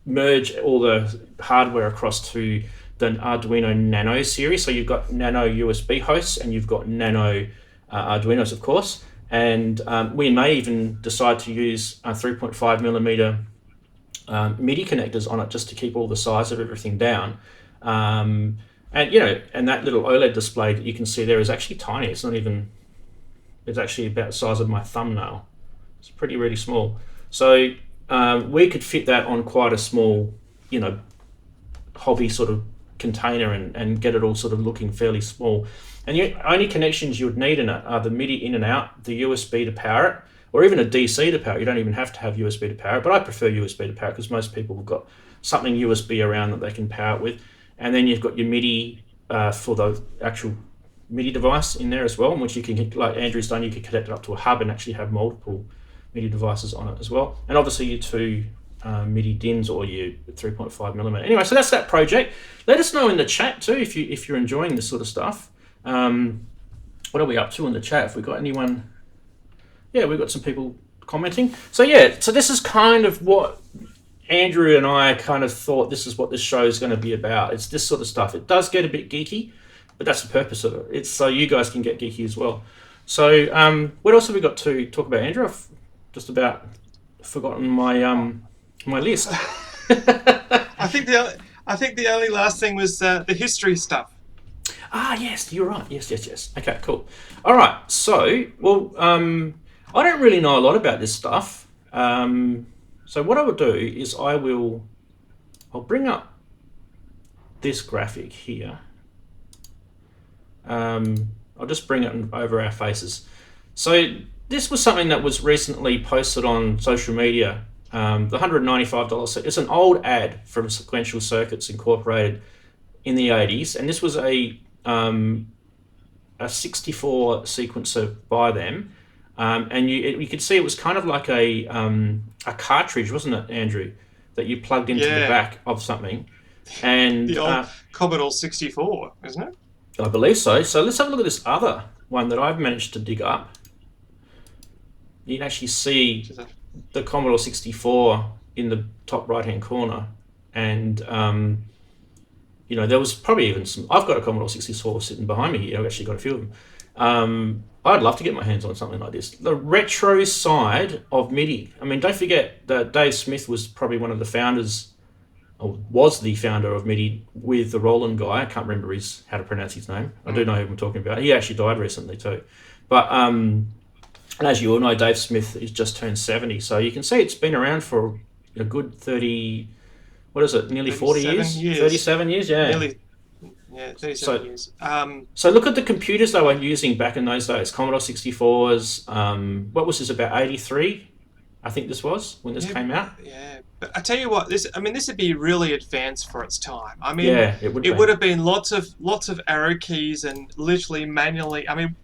merge all the hardware across to the Arduino Nano series. So you've got Nano USB hosts and you've got Nano Arduinos, of course, and we may even decide to use 3.5 millimeter MIDI connectors on it just to keep all the size of everything down. And that little OLED display that you can see there is actually tiny. It's actually about the size of my thumbnail. It's really small. So we could fit that on quite a small, hobby sort of container and get it all sort of looking fairly small. And the only connections you would need in it are the MIDI in and out, the USB to power it, or even a DC to power it. You don't even have to have USB to power it, but I prefer USB to power it because most people have got something USB around that they can power it with. And then you've got your MIDI for the actual MIDI device in there as well, in which you can, like Andrew's done, you can connect it up to a hub and actually have multiple MIDI devices on it as well. And obviously your two MIDI DINs or your 3.5 millimeter. Anyway, so that's that project. Let us know in the chat too if you're enjoying this sort of stuff. What are we up to in the chat? If we got anyone? Yeah, we've got some people commenting. So this is kind of what Andrew and I kind of thought this is what this show is going to be about. It's this sort of stuff. It does get a bit geeky, but that's the purpose of it. It's so you guys can get geeky as well. So what else have we got to talk about, Andrew? I've just about forgotten my my list. I think the only last thing was the history stuff. Ah, yes, you're right. Yes. Okay, cool. All right. So, well, I don't really know a lot about this stuff. So what I will do is I'll bring up this graphic here. I'll just bring it over our faces. So this was something that was recently posted on social media. The $195. It's an old ad from Sequential Circuits Incorporated in the 80s, and this was a 64 sequencer by them, and you could see it was kind of like a cartridge, wasn't it, Andrew, that you plugged into the back of something, and The old Commodore 64, isn't it? I believe so. So let's have a look at this other one that I've managed to dig up. You can actually see the Commodore 64 in the top right-hand corner, and there was probably even some. I've got a Commodore 64 sitting behind me here. I've actually got a few of them. I'd love to get my hands on something like this. The retro side of MIDI. I mean, don't forget that Dave Smith was probably one of the founders, or was the founder of MIDI with the Roland guy. I can't remember how to pronounce his name. I do know who I'm talking about. He actually died recently too. But and as you all know, Dave Smith has just turned 70. So you can see it's been around for a good 30, what is it, nearly 40 years? 37 years, yeah. Nearly, 37 years. So look at the computers they were using back in those days. Commodore 64s, what was this, about 83? I think this was, when this came out. Yeah, but I tell you what, this would be really advanced for its time. I mean, it would have been lots of arrow keys and literally manually. I mean,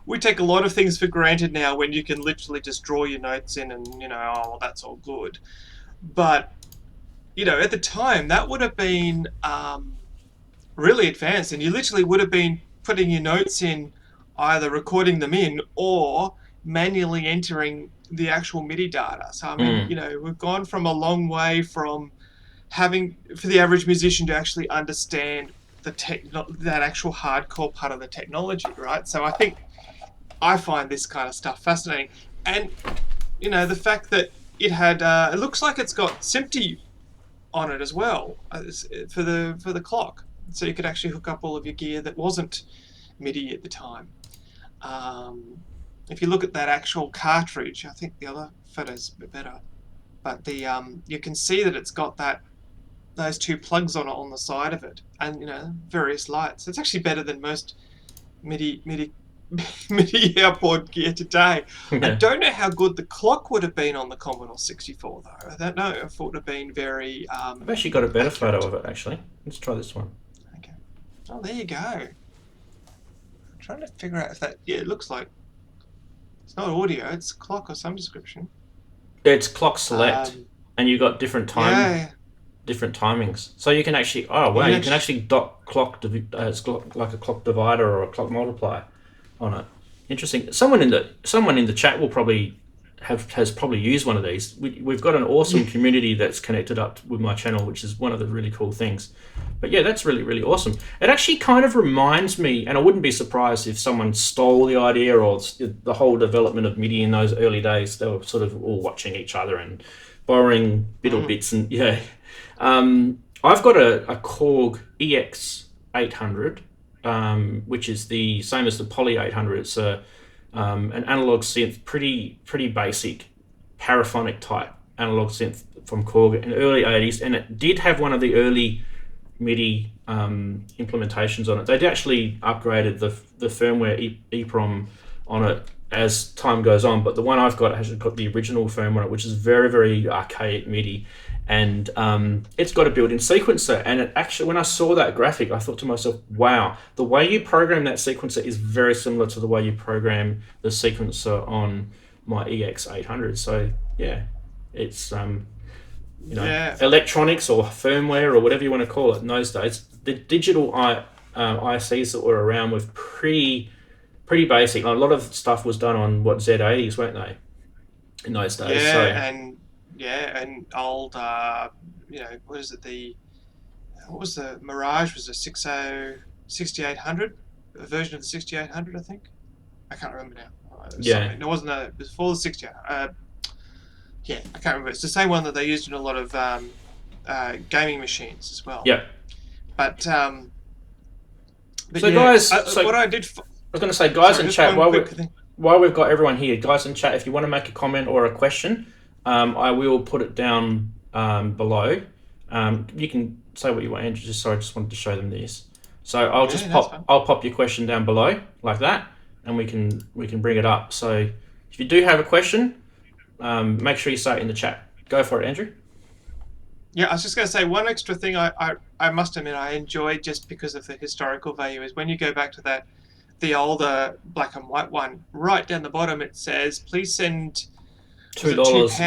we take a lot of things for granted now when you can literally just draw your notes in and, oh, well, that's all good. But, at the time, that would have been really advanced, and you literally would have been putting your notes in, either recording them in or manually entering the actual MIDI data. So, I mean, we've gone from a long way from having, for the average musician to actually understand that actual hardcore part of the technology, right? So I find this kind of stuff fascinating. And, the fact that it had, it looks like it's got SMPTE on it as well for the clock. So you could actually hook up all of your gear that wasn't MIDI at the time. If you look at that actual cartridge, I think the other photo's a bit better. But you can see that it's got those two plugs on the side of it, and various lights. It's actually better than most MIDI outboard gear today. I don't know how good the clock would have been on the Commodore 64 though. I don't know if it would have been very. I've actually got a better photo of it actually. Let's try this one. Okay. Oh, there you go. I'm trying to figure out if that. Yeah, it looks like it's not audio. It's clock of some description. It's clock select, and you got different different timings. So you can actually. Oh wow! You can actually dot clock. It's like a clock divider or a clock multiplier on it. Interesting. Someone in the chat will probably has probably used one of these. We've got an awesome community that's connected up with my channel, which is one of the really cool things. But yeah, that's really, really awesome. It actually kind of reminds me, and I wouldn't be surprised if someone stole the idea or the whole development of MIDI in those early days. They were sort of all watching each other and borrowing bits and I've got a Korg EX800, which is the same as the Poly 800. It's an analog synth, pretty basic paraphonic type analog synth from Korg in the early 80s, and it did have one of the early MIDI implementations on it. They'd actually upgraded the firmware EEPROM on it as time goes on, but the one I've got has got the original firmware on it, which is very, very archaic MIDI, and it's got a built-in sequencer. And it actually, when I saw that graphic, I thought to myself, wow, the way you program that sequencer is very similar to the way you program the sequencer on my EX800. So yeah, it's electronics or firmware or whatever you want to call it in those days. The digital ICs that were around were pretty basic. A lot of stuff was done on Z80s, weren't they, in those days? And old, what is it? What was the Mirage? Was a 6800, a version of the 6800, I think. I can't remember now. It wasn't before the 6800. Yeah, I can't remember. It's the same one that they used in a lot of gaming machines as well. Yeah. But But So yeah, guys, what I did. I was going to say, guys Sorry, in just chat, one quick thing. while we've got everyone here, guys in chat, if you want to make a comment or a question, I will put it down below. You can say what you want, Andrew. Sorry, I just wanted to show them this. So I'll pop your question down below like that, and we can bring it up. So if you do have a question, make sure you say it in the chat. Go for it, Andrew. Yeah, I was just going to say one extra thing I must admit I enjoy just because of the historical value is when you go back to the older black and white one, right down the bottom it says, please send $2.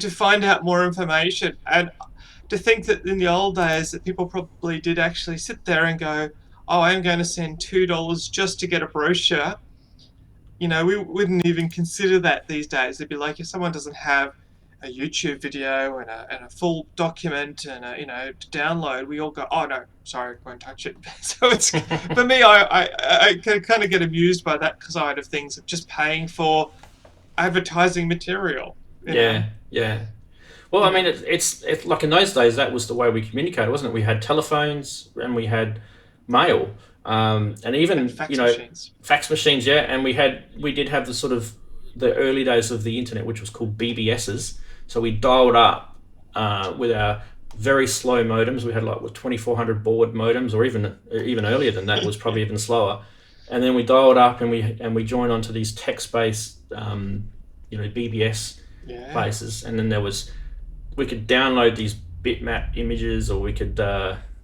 To find out more information. And to think that in the old days that people probably did actually sit there and go, oh, I'm going to send $2 just to get a brochure. We wouldn't even consider that these days. It'd be like if someone doesn't have a YouTube video and a full document and to download, we all go, oh no, sorry, I won't touch it. So it's for me, I can kind of get amused by that side of things of just paying for advertising material. Yeah. Well, I mean, it's like in those days that was the way we communicated, wasn't it? We had telephones and we had mail, and even fax machines. Fax machines, yeah. And we did have the sort of the early days of the internet, which was called BBSs. So we dialed up with our very slow modems. We had like 2400 baud modems, or even earlier than that, was probably even slower. And then we dialed up and we joined onto these text-based, BBS places. And then we could download these bitmap images, or we could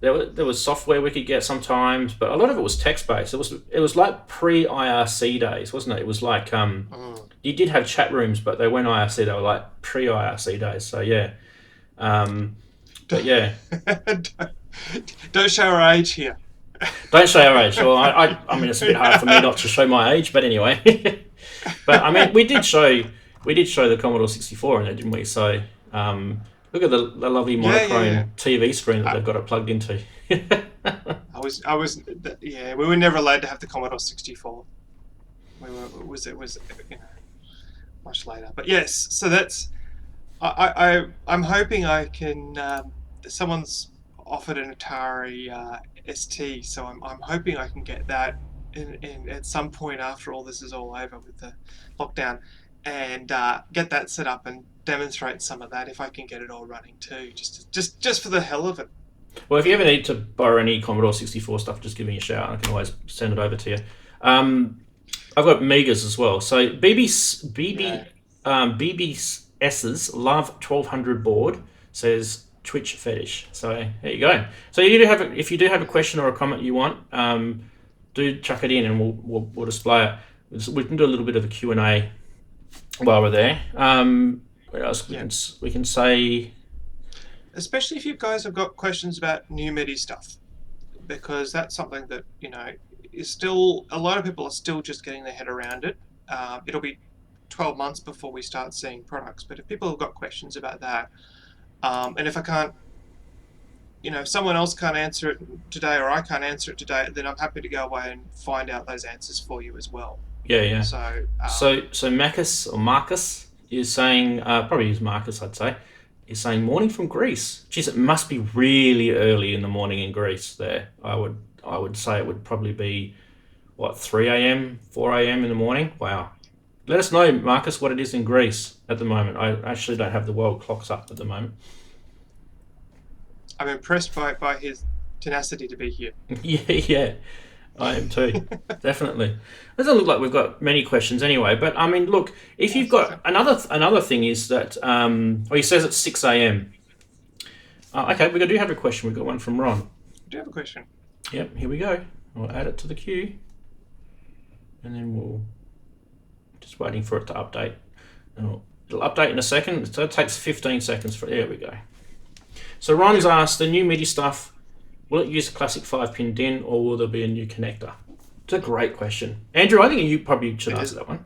there was software we could get sometimes, but a lot of it was text-based. It was like pre-IRC days, wasn't it? It was like you did have chat rooms, but they weren't IRC. They were like pre-IRC days. So yeah, but yeah. Don't show our age here. Don't show our age. Well, I mean, it's a bit hard for me not to show my age, but anyway. But I mean, we did show the Commodore 64 in there, didn't we? So look at the lovely monochrome TV screen that they've got it plugged into. We were never allowed to have the Commodore 64. It was much later. But yes, so that's I'm hoping I can. Someone's offered an Atari ST, so I'm hoping I can get that in at some point after all this is all over with the lockdown, and get that set up and demonstrate some of that if I can get it all running too, just for the hell of it. Well, if you ever need to borrow any Commodore 64 stuff, just give me a shout. I can always send it over to you. I've got Megas as well. So BBS's Love 1200 board says Twitch fetish. So there you go. So if you do have a question or a comment you want, do chuck it in and we'll display it. We can do a little bit of a Q&A while we're there. What else we can say? Especially if you guys have got questions about new MIDI stuff, because that's something that is still, a lot of people are still just getting their head around it. It'll be 12 months before we start seeing products, but if people have got questions about that, and if I can't, if someone else can't answer it today or I can't answer it today, then I'm happy to go away and find out those answers for you as well. Yeah. So Marcus is saying, probably use Marcus, I'd say, is saying morning from Greece. Geez, it must be really early in the morning in Greece there. I would say it would probably be, 3 a.m., 4 a.m. in the morning? Wow. Let us know, Marcus, what it is in Greece at the moment. I actually don't have the world clocks up at the moment. I'm impressed by his tenacity to be here. Yeah. I am too, definitely. It doesn't look like we've got many questions anyway, but I mean, look, if you've got another thing is that, he says it's 6 a.m. Okay, we do have a question. We've got one from Ron. I do have a question. Yep, here we go. We'll add it to the queue, and then we'll just waiting for it to update. It'll update in a second, so it takes 15 seconds for. There we go. So Ron's asked, the new MIDI stuff, will it use a classic 5-pin DIN, or will there be a new connector? It's a great question. Andrew, I think you probably should answer that one.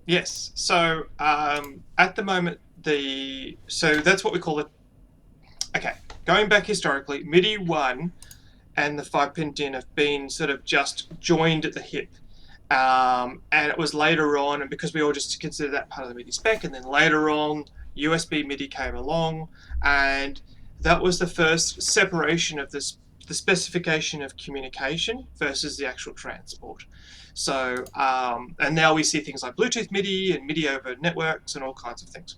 Yes. So at the moment, so that's what we call it. Okay, going back historically, MIDI 1 and the 5-pin DIN have been sort of just joined at the hip. And it was later on, and because we all just consider that part of the MIDI spec, and then later on, USB MIDI came along, and that was the first separation of this the specification of communication versus the actual transport. So, and now we see things like Bluetooth MIDI and MIDI over networks and all kinds of things.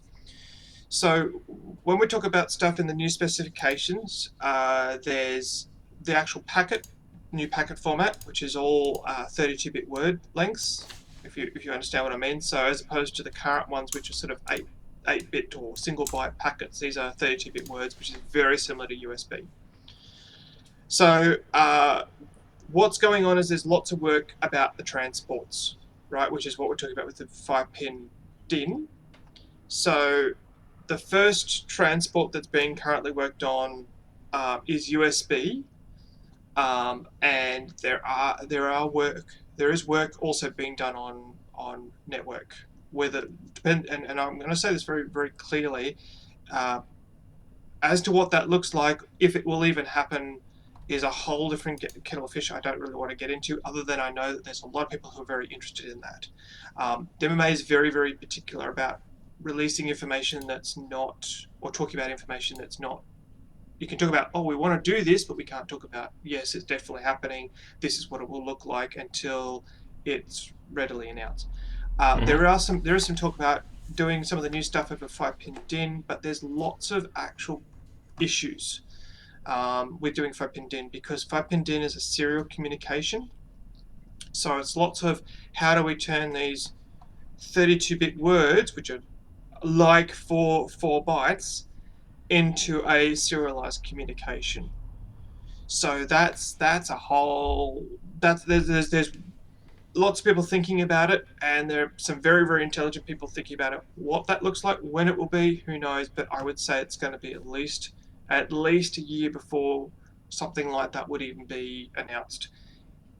So when we talk about stuff in the new specifications, there's the actual new packet format, which is all 32-bit word lengths, if you understand what I mean. So as opposed to the current ones, which are sort of 8-bit or single byte packets, these are 32-bit words, which is very similar to USB. So what's going on is there's lots of work about the transports, right, which is what we're talking about with the 5-pin DIN. So the first transport that's being currently worked on is USB, and there is work also being done on network. And I'm going to say this very, very clearly, as to what that looks like, if it will even happen, is a whole different kettle of fish I don't really want to get into, other than I know that there's a lot of people who are very interested in that. MMA is very, very particular about releasing information that's not, or talking about information that's not. You can talk about, oh, we want to do this, but we can't talk about, yes, it's definitely happening, this is what it will look like, until it's readily announced. There is some talk about doing some of the new stuff over 5-pin DIN, but there's lots of actual issues with doing 5-pin DIN, because 5-pin DIN is a serial communication. So it's lots of, how do we turn these 32-bit words, which are like 4 bytes, into a serialized communication. So that's a whole, there's lots of people thinking about it, and there are some very, very intelligent people thinking about it. What that looks like, when it will be, who knows, but I would say it's going to be at least a year before something like that would even be announced.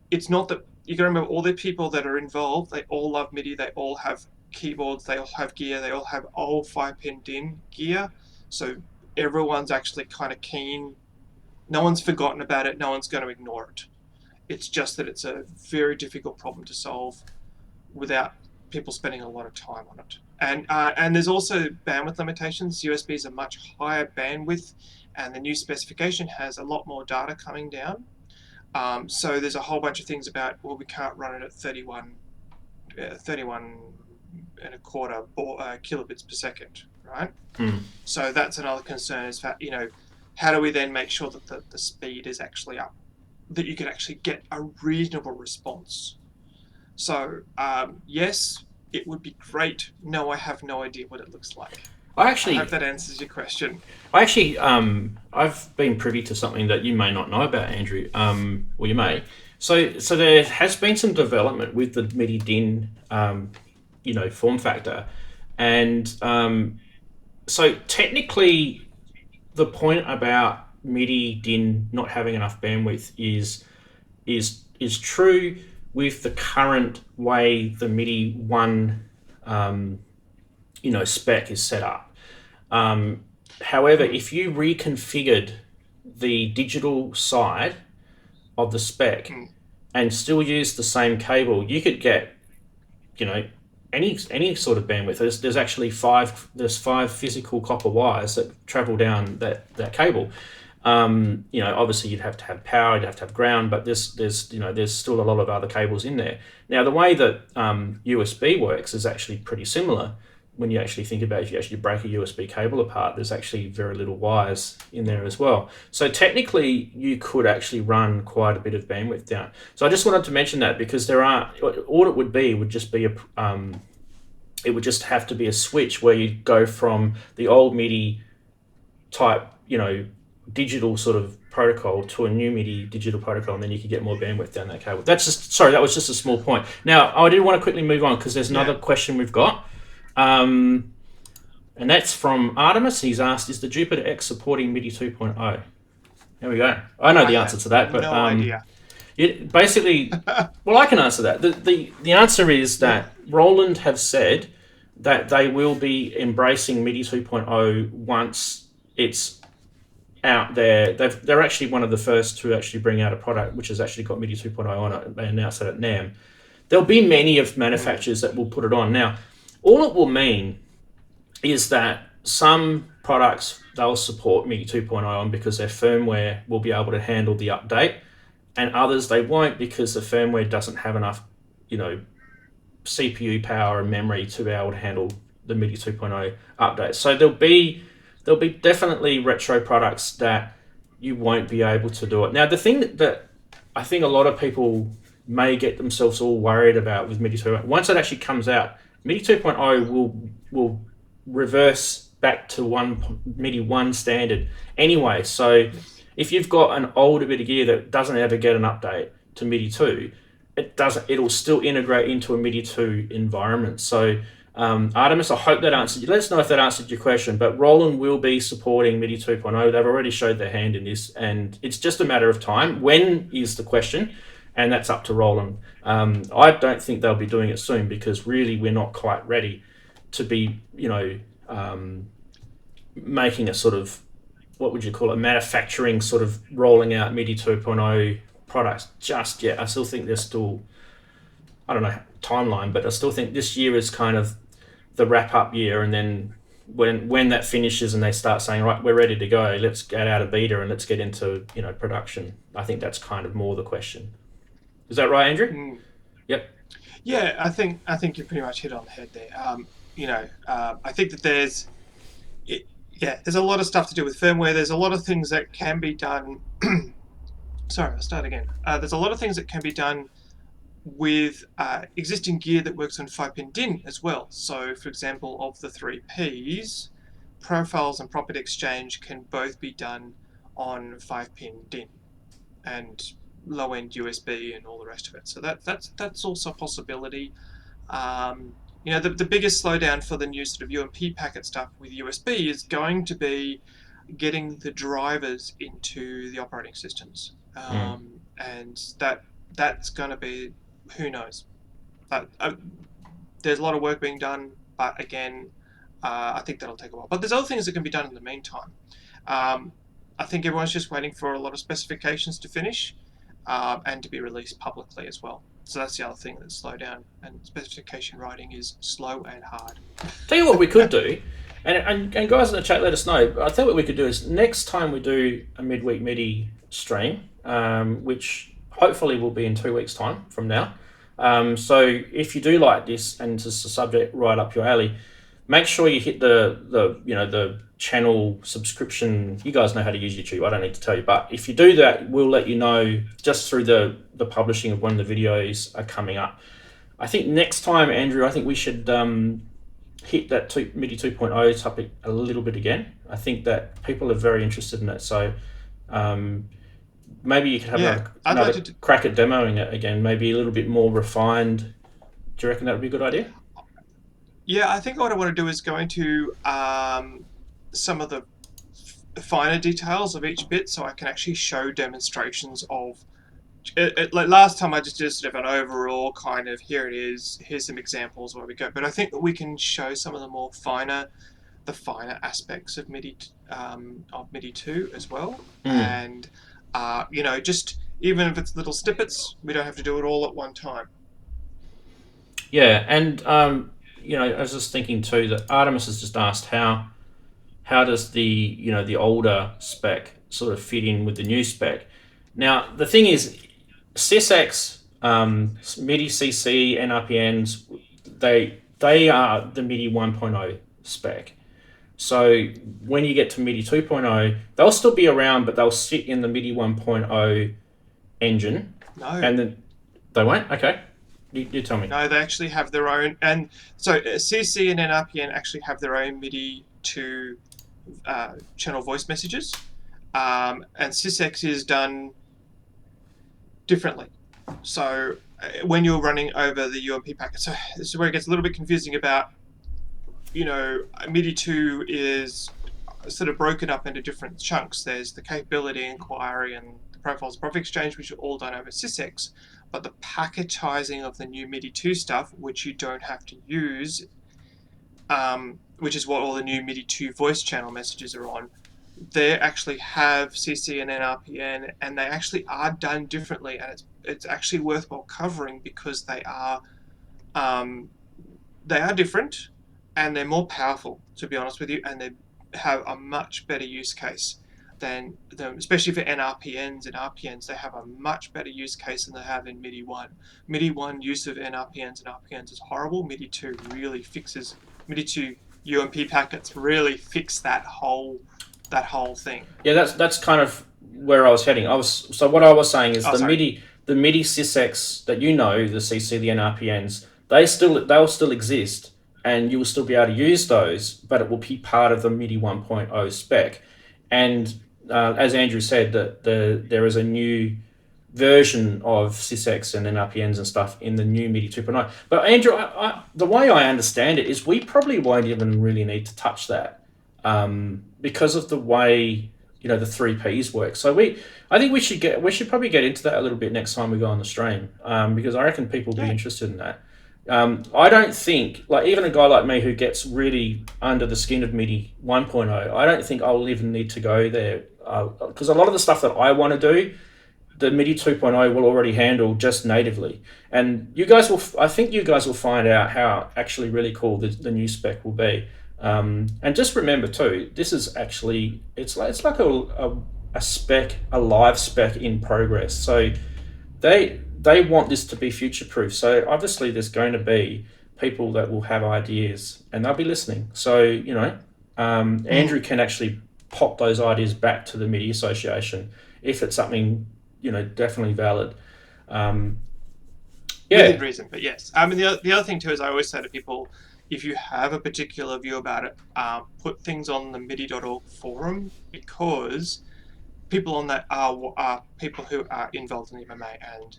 It's not that, you got to remember, all the people that are involved, they all love MIDI, they all have keyboards, they all have gear, they all have old 5-pin DIN gear, so everyone's actually kind of keen. No one's forgotten about it, no one's going to ignore it. It's just that it's a very difficult problem to solve without people spending a lot of time on it. And there's also bandwidth limitations. USB is a much higher bandwidth, and the new specification has a lot more data coming down. So there's a whole bunch of things about, well, we can't run it at 31 and a quarter kilobits per second, right? So that's another concern, is that, how do we then make sure that the speed is actually up, that you can actually get a reasonable response? So yes, it would be great. No, I have no idea what it looks like. I hope that answers your question. I've been privy to something that you may not know about, Andrew. Well, you may. So there has been some development with the MIDI DIN, form factor, and so technically, the point about MIDI DIN not having enough bandwidth is true with the current way the MIDI 1 spec is set up. However, if you reconfigured the digital side of the spec and still use the same cable, you could get any sort of bandwidth. There's actually five physical copper wires that travel down that cable. Obviously you'd have to have power, you'd have to have ground, but there's still a lot of other cables in there. Now, the way that USB works is actually pretty similar. When you actually think about it, if you actually break a USB cable apart, there's actually very little wires in there as well. So technically, you could actually run quite a bit of bandwidth down. So I just wanted to mention that, because all it would just be it would just have to be a switch where you go from the old MIDI type, digital sort of protocol to a new MIDI digital protocol, and then you could get more bandwidth down that cable. That was just a small point. Now, I did want to quickly move on, because there's another question we've got. And that's from Artemis. He's asked, is the Jupiter X supporting MIDI 2.0? There we go. I know the answer to that, but no idea. Basically, well, I can answer that. The answer is that Roland have said that they will be embracing MIDI 2.0 once it's out there. They're actually one of the first to actually bring out a product which has actually got MIDI 2.0 on it. They announced that at NAMM. There'll be many of manufacturers that will put it on. Now, all it will mean is that some products they'll support MIDI 2.0 on because their firmware will be able to handle the update, and others they won't because the firmware doesn't have enough, you know, CPU power and memory to be able to handle the MIDI 2.0 update. So there'll be definitely retro products that you won't be able to do it. Now the thing that I think a lot of people may get themselves all worried about with MIDI 2.0, once it actually comes out, MIDI 2.0 will reverse back to MIDI 1 standard anyway. So if you've got an older bit of gear that doesn't ever get an update to MIDI 2, it'll still integrate into a MIDI 2 environment. So Artemis, I hope that answered you. Let us know if that answered your question, but Roland will be supporting MIDI 2.0. They've already showed their hand in this, and it's just a matter of time. When is the question? And that's up to Roland. I don't think they'll be doing it soon because really we're not quite ready to be, you know, making a sort of, what would you call it, manufacturing sort of rolling out MIDI 2.0 products just yet. I still think there's still, I don't know, timeline, but I still think this year is kind of the wrap up year, and then when that finishes and they start saying, right, we're ready to go, let's get out of beta and let's get into, you know, production. I think that's kind of more the question. Is that right, Andrew? Mm. Yep. Yeah, I think you pretty much hit on the head there. I think that there's a lot of stuff to do with firmware. There's a lot of things that can be done. Sorry, I'll start again. There's a lot of things that can be done with existing gear that works on 5-pin DIN as well. So, for example, of the 3 Ps, profiles and property exchange can both be done on 5-pin DIN and low-end USB and all the rest of it. So that's also a possibility. The biggest slowdown for the new sort of UMP packet stuff with USB is going to be getting the drivers into the operating systems, and that's going to be, who knows. There's a lot of work being done, but again, I think that'll take a while. But there's other things that can be done in the meantime. I think everyone's just waiting for a lot of specifications to finish and to be released publicly as well. So that's the other thing that's slowed down, and specification writing is slow and hard. Tell you what we could do, and guys in the chat, let us know. I think what we could do is next time we do a midweek MIDI stream, which hopefully will be in 2 weeks' time from now. So if you do like this and it's a subject right up your alley, make sure you hit the channel subscription. You guys know how to use YouTube. I don't need to tell you, but if you do that, we'll let you know just through the publishing of when the videos are coming up. I think next time, Andrew, I think we should hit that MIDI 2.0 topic a little bit again. I think that people are very interested in it. So maybe you could have another crack at demoing it again, maybe a little bit more refined. Do you reckon that would be a good idea? Yeah, I think what I want to do is go into some of the finer details of each bit, so I can actually show demonstrations of it. Like last time I just did sort of an overall kind of, here it is, here's some examples where we go. But I think that we can show some of the finer aspects of MIDI 2 as well. And just even if it's little snippets, we don't have to do it all at one time. Yeah, and I was just thinking too that Artemis has just asked how does the older spec sort of fit in with the new spec. Now the thing is, SysX, MIDI CC, NRPNs, they are the MIDI 1.0 spec. So when you get to MIDI 2.0, they'll still be around, but they'll sit in the MIDI 1.0 engine. No. And then they won't? Okay. You tell me. No, they actually have their own, and so CC and NRPN actually have their own MIDI to channel voice messages, and SysX is done differently. So when you're running over the UMP packet, so this is where it gets a little bit confusing about, MIDI 2 is sort of broken up into different chunks. There's the capability inquiry and the profiles property exchange, which are all done over SysX. But the packetizing of the new MIDI 2 stuff, which you don't have to use, which is what all the new MIDI 2 voice channel messages are on, they actually have CC and NRPN, and they actually are done differently, and it's actually worthwhile covering because they are different, and they're more powerful, to be honest with you, and they're have a much better use case than them, especially for NRPNs. In RPNs, they have a much better use case than they have in MIDI 1. MIDI 1 use of NRPNs and RPNs is horrible. MIDI 2 really fixes, MIDI 2 UMP packets really fix that whole thing. Yeah, that's kind of where I was heading. What I was saying is the MIDI SysX that the CC, the NRPNs, they'll still exist, and you will still be able to use those, but it will be part of the MIDI 1.0 spec. And as Andrew said, that there is a new version of SysX and NRPNs and stuff in the new MIDI 2.0. But Andrew, the way I understand it is we probably won't even really need to touch that because of the way the 3Ps work. So I think we should probably get into that a little bit next time we go on the stream because I reckon people will be interested in that. I don't think, like, even a guy like me who gets really under the skin of MIDI 1.0, I don't think I'll even need to go there because a lot of the stuff that I want to do, the MIDI 2.0 will already handle just natively. And I think you guys will find out how actually really cool the new spec will be. And just remember too, this is actually, it's like a spec, a live spec in progress. So they want this to be future-proof. So obviously there's going to be people that will have ideas and they'll be listening. So, Andrew can actually pop those ideas back to the MIDI Association if it's something, definitely valid. Within reason, but yes. I mean, the other thing too is I always say to people, if you have a particular view about it, put things on the MIDI.org forum because people on that are people who are involved in the MMA and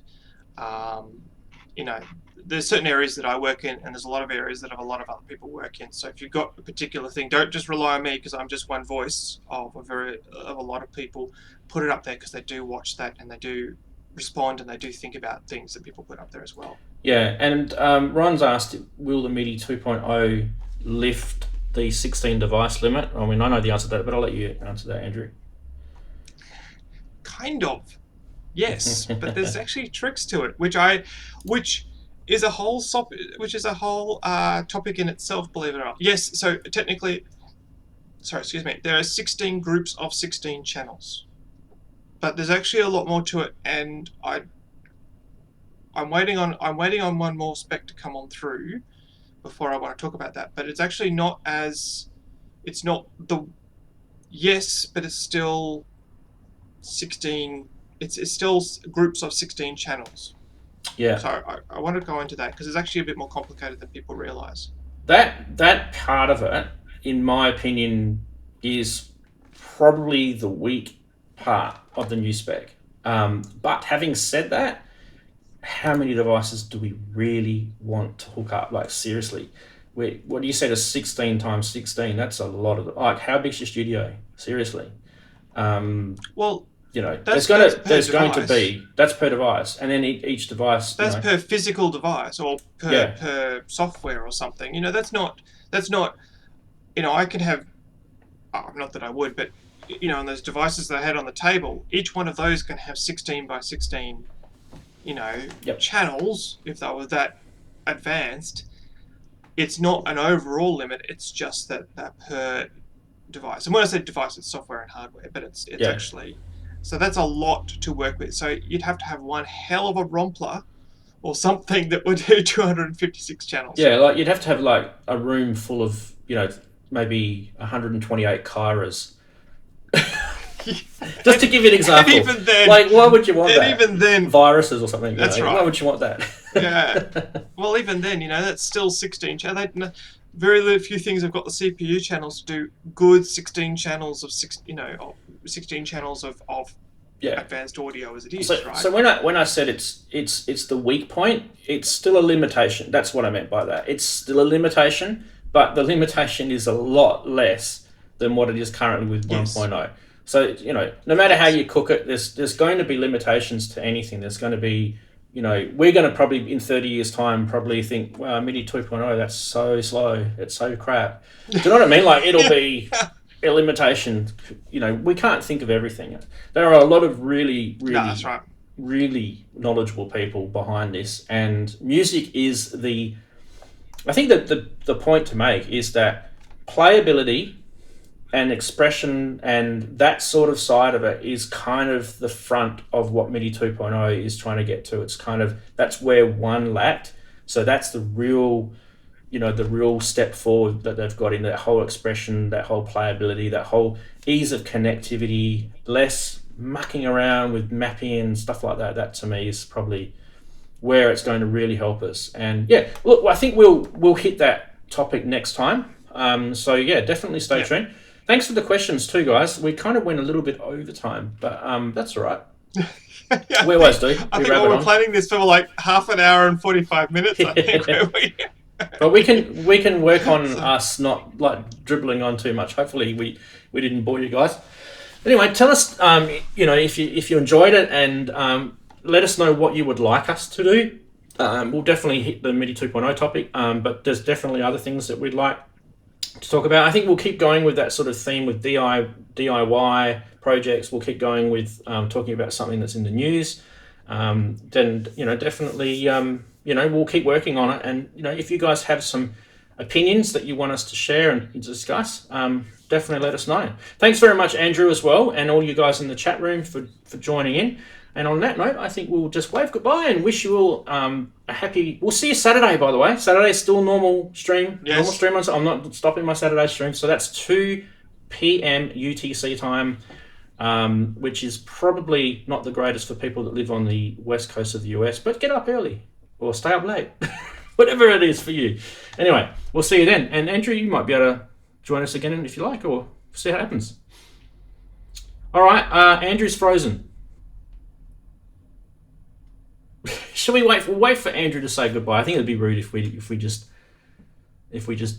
there's certain areas that I work in and there's a lot of areas that have a lot of other people work in. So if you've got a particular thing, don't just rely on me because I'm just one voice of a lot of people. Put it up there because they do watch that and they do respond and they do think about things that people put up there as well. Yeah, and Ron's asked, will the MIDI 2.0 lift the 16 device limit? I mean, I know the answer to that, but I'll let you answer that, Andrew. Kind of. Yes, but there's actually tricks to it, which is a whole topic in itself, believe it or not. Yes, so technically, there are 16 groups of 16 channels, but there's actually a lot more to it, and I'm waiting on one more spec to come on through before I want to talk about that. But it's actually but it's still 16. It's still groups of 16 channels. Yeah. So I want to go into that because it's actually a bit more complicated than people realize. That part of it, in my opinion, is probably the weak part of the new spec. But having said that, how many devices do we really want to hook up? Like, seriously, what do you say to 16 times 16? That's a lot of how big's your studio? Seriously. Well, there's going to be, that's per device, and then each device. That's per physical device or per software or something. That's not. I could have. Not that I would, but on those devices that I had on the table, each one of those can have 16 by 16. Channels, if they were that advanced. It's not an overall limit, it's just that per device. And when I say device, it's software and hardware, but it's actually... So that's a lot to work with. So you'd have to have one hell of a Rompler or something that would do 256 channels. Yeah, like you'd have to have like a room full of, maybe 128 Kyras. Just to give you an example. And even then, why would you want that? Even then, viruses or something. That's right. Why would you want that? Yeah. Well, even then, that's still 16 channels. Very few things have got the CPU channels to do good 16 channels of 16 channels of advanced audio as it is. Right? So when I said it's the weak point, it's still a limitation. That's what I meant by that. It's still a limitation, but the limitation is a lot less than what it is currently with 1.0. So, no matter how you cook it, there's going to be limitations to anything. There's going to be, we're going to probably in 30 years' time probably think, wow, MIDI 2.0, that's so slow. It's so crap. Do you know what I mean? Like, it'll be a limitation. We can't think of everything. There are a lot of really, really, that's right. really knowledgeable people behind this. And music is I think that the point to make is that playability and expression and that sort of side of it is kind of the front of what MIDI 2.0 is trying to get to. It's kind of, that's where 1 lacked. So that's the real, the real step forward that they've got in that whole expression, that whole playability, that whole ease of connectivity, less mucking around with mapping and stuff like that. That to me is probably where it's going to really help us. And yeah, look, I think we'll hit that topic next time. So yeah, definitely stay tuned. Thanks for the questions too, guys. We kind of went a little bit over time, but that's all right. We always do. I think we're planning this for like half an hour and 45 minutes. I think but we can work on us not like dribbling on too much. Hopefully we didn't bore you guys. Anyway, tell us if you enjoyed it, and let us know what you would like us to do. We'll definitely hit the MIDI 2.0 topic, but there's definitely other things that we'd like to talk about. I think we'll keep going with that sort of theme with DIY projects. We'll keep going with talking about something that's in the news. Then definitely we'll keep working on it. And if you guys have some opinions that you want us to share and discuss, definitely let us know. Thanks very much, Andrew, as well, and all you guys in the chat room for joining in. And on that note, I think we'll just wave goodbye and wish you all a happy... We'll see you Saturday, by the way. Saturday's still normal stream. Yes. Normal stream. I'm not stopping my Saturday stream. So that's 2 p.m. UTC time, which is probably not the greatest for people that live on the west coast of the US. But get up early or stay up late. Whatever it is for you. Anyway, we'll see you then. And Andrew, you might be able to join us again if you like, or see how it happens. All right, Andrew's frozen. Shall we wait? We'll wait for Andrew to say goodbye. I think it'd be rude if we just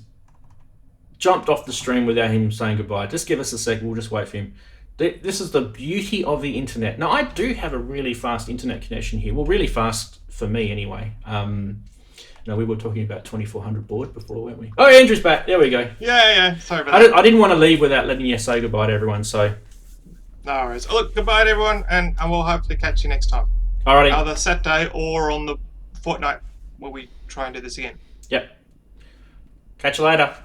jumped off the stream without him saying goodbye. Just give us a sec. We'll just wait for him. This is the beauty of the internet. Now, I do have a really fast internet connection here. Well, really fast for me anyway. We were talking about 2400 baud before, weren't we? Oh, Andrew's back. There we go. Yeah. Sorry about that. I didn't want to leave without letting you say goodbye to everyone. So. No worries. Look, goodbye to everyone, and we'll hopefully catch you next time. Alrighty. Either Saturday or on the fortnight where we try and do this again. Yep. Catch you later.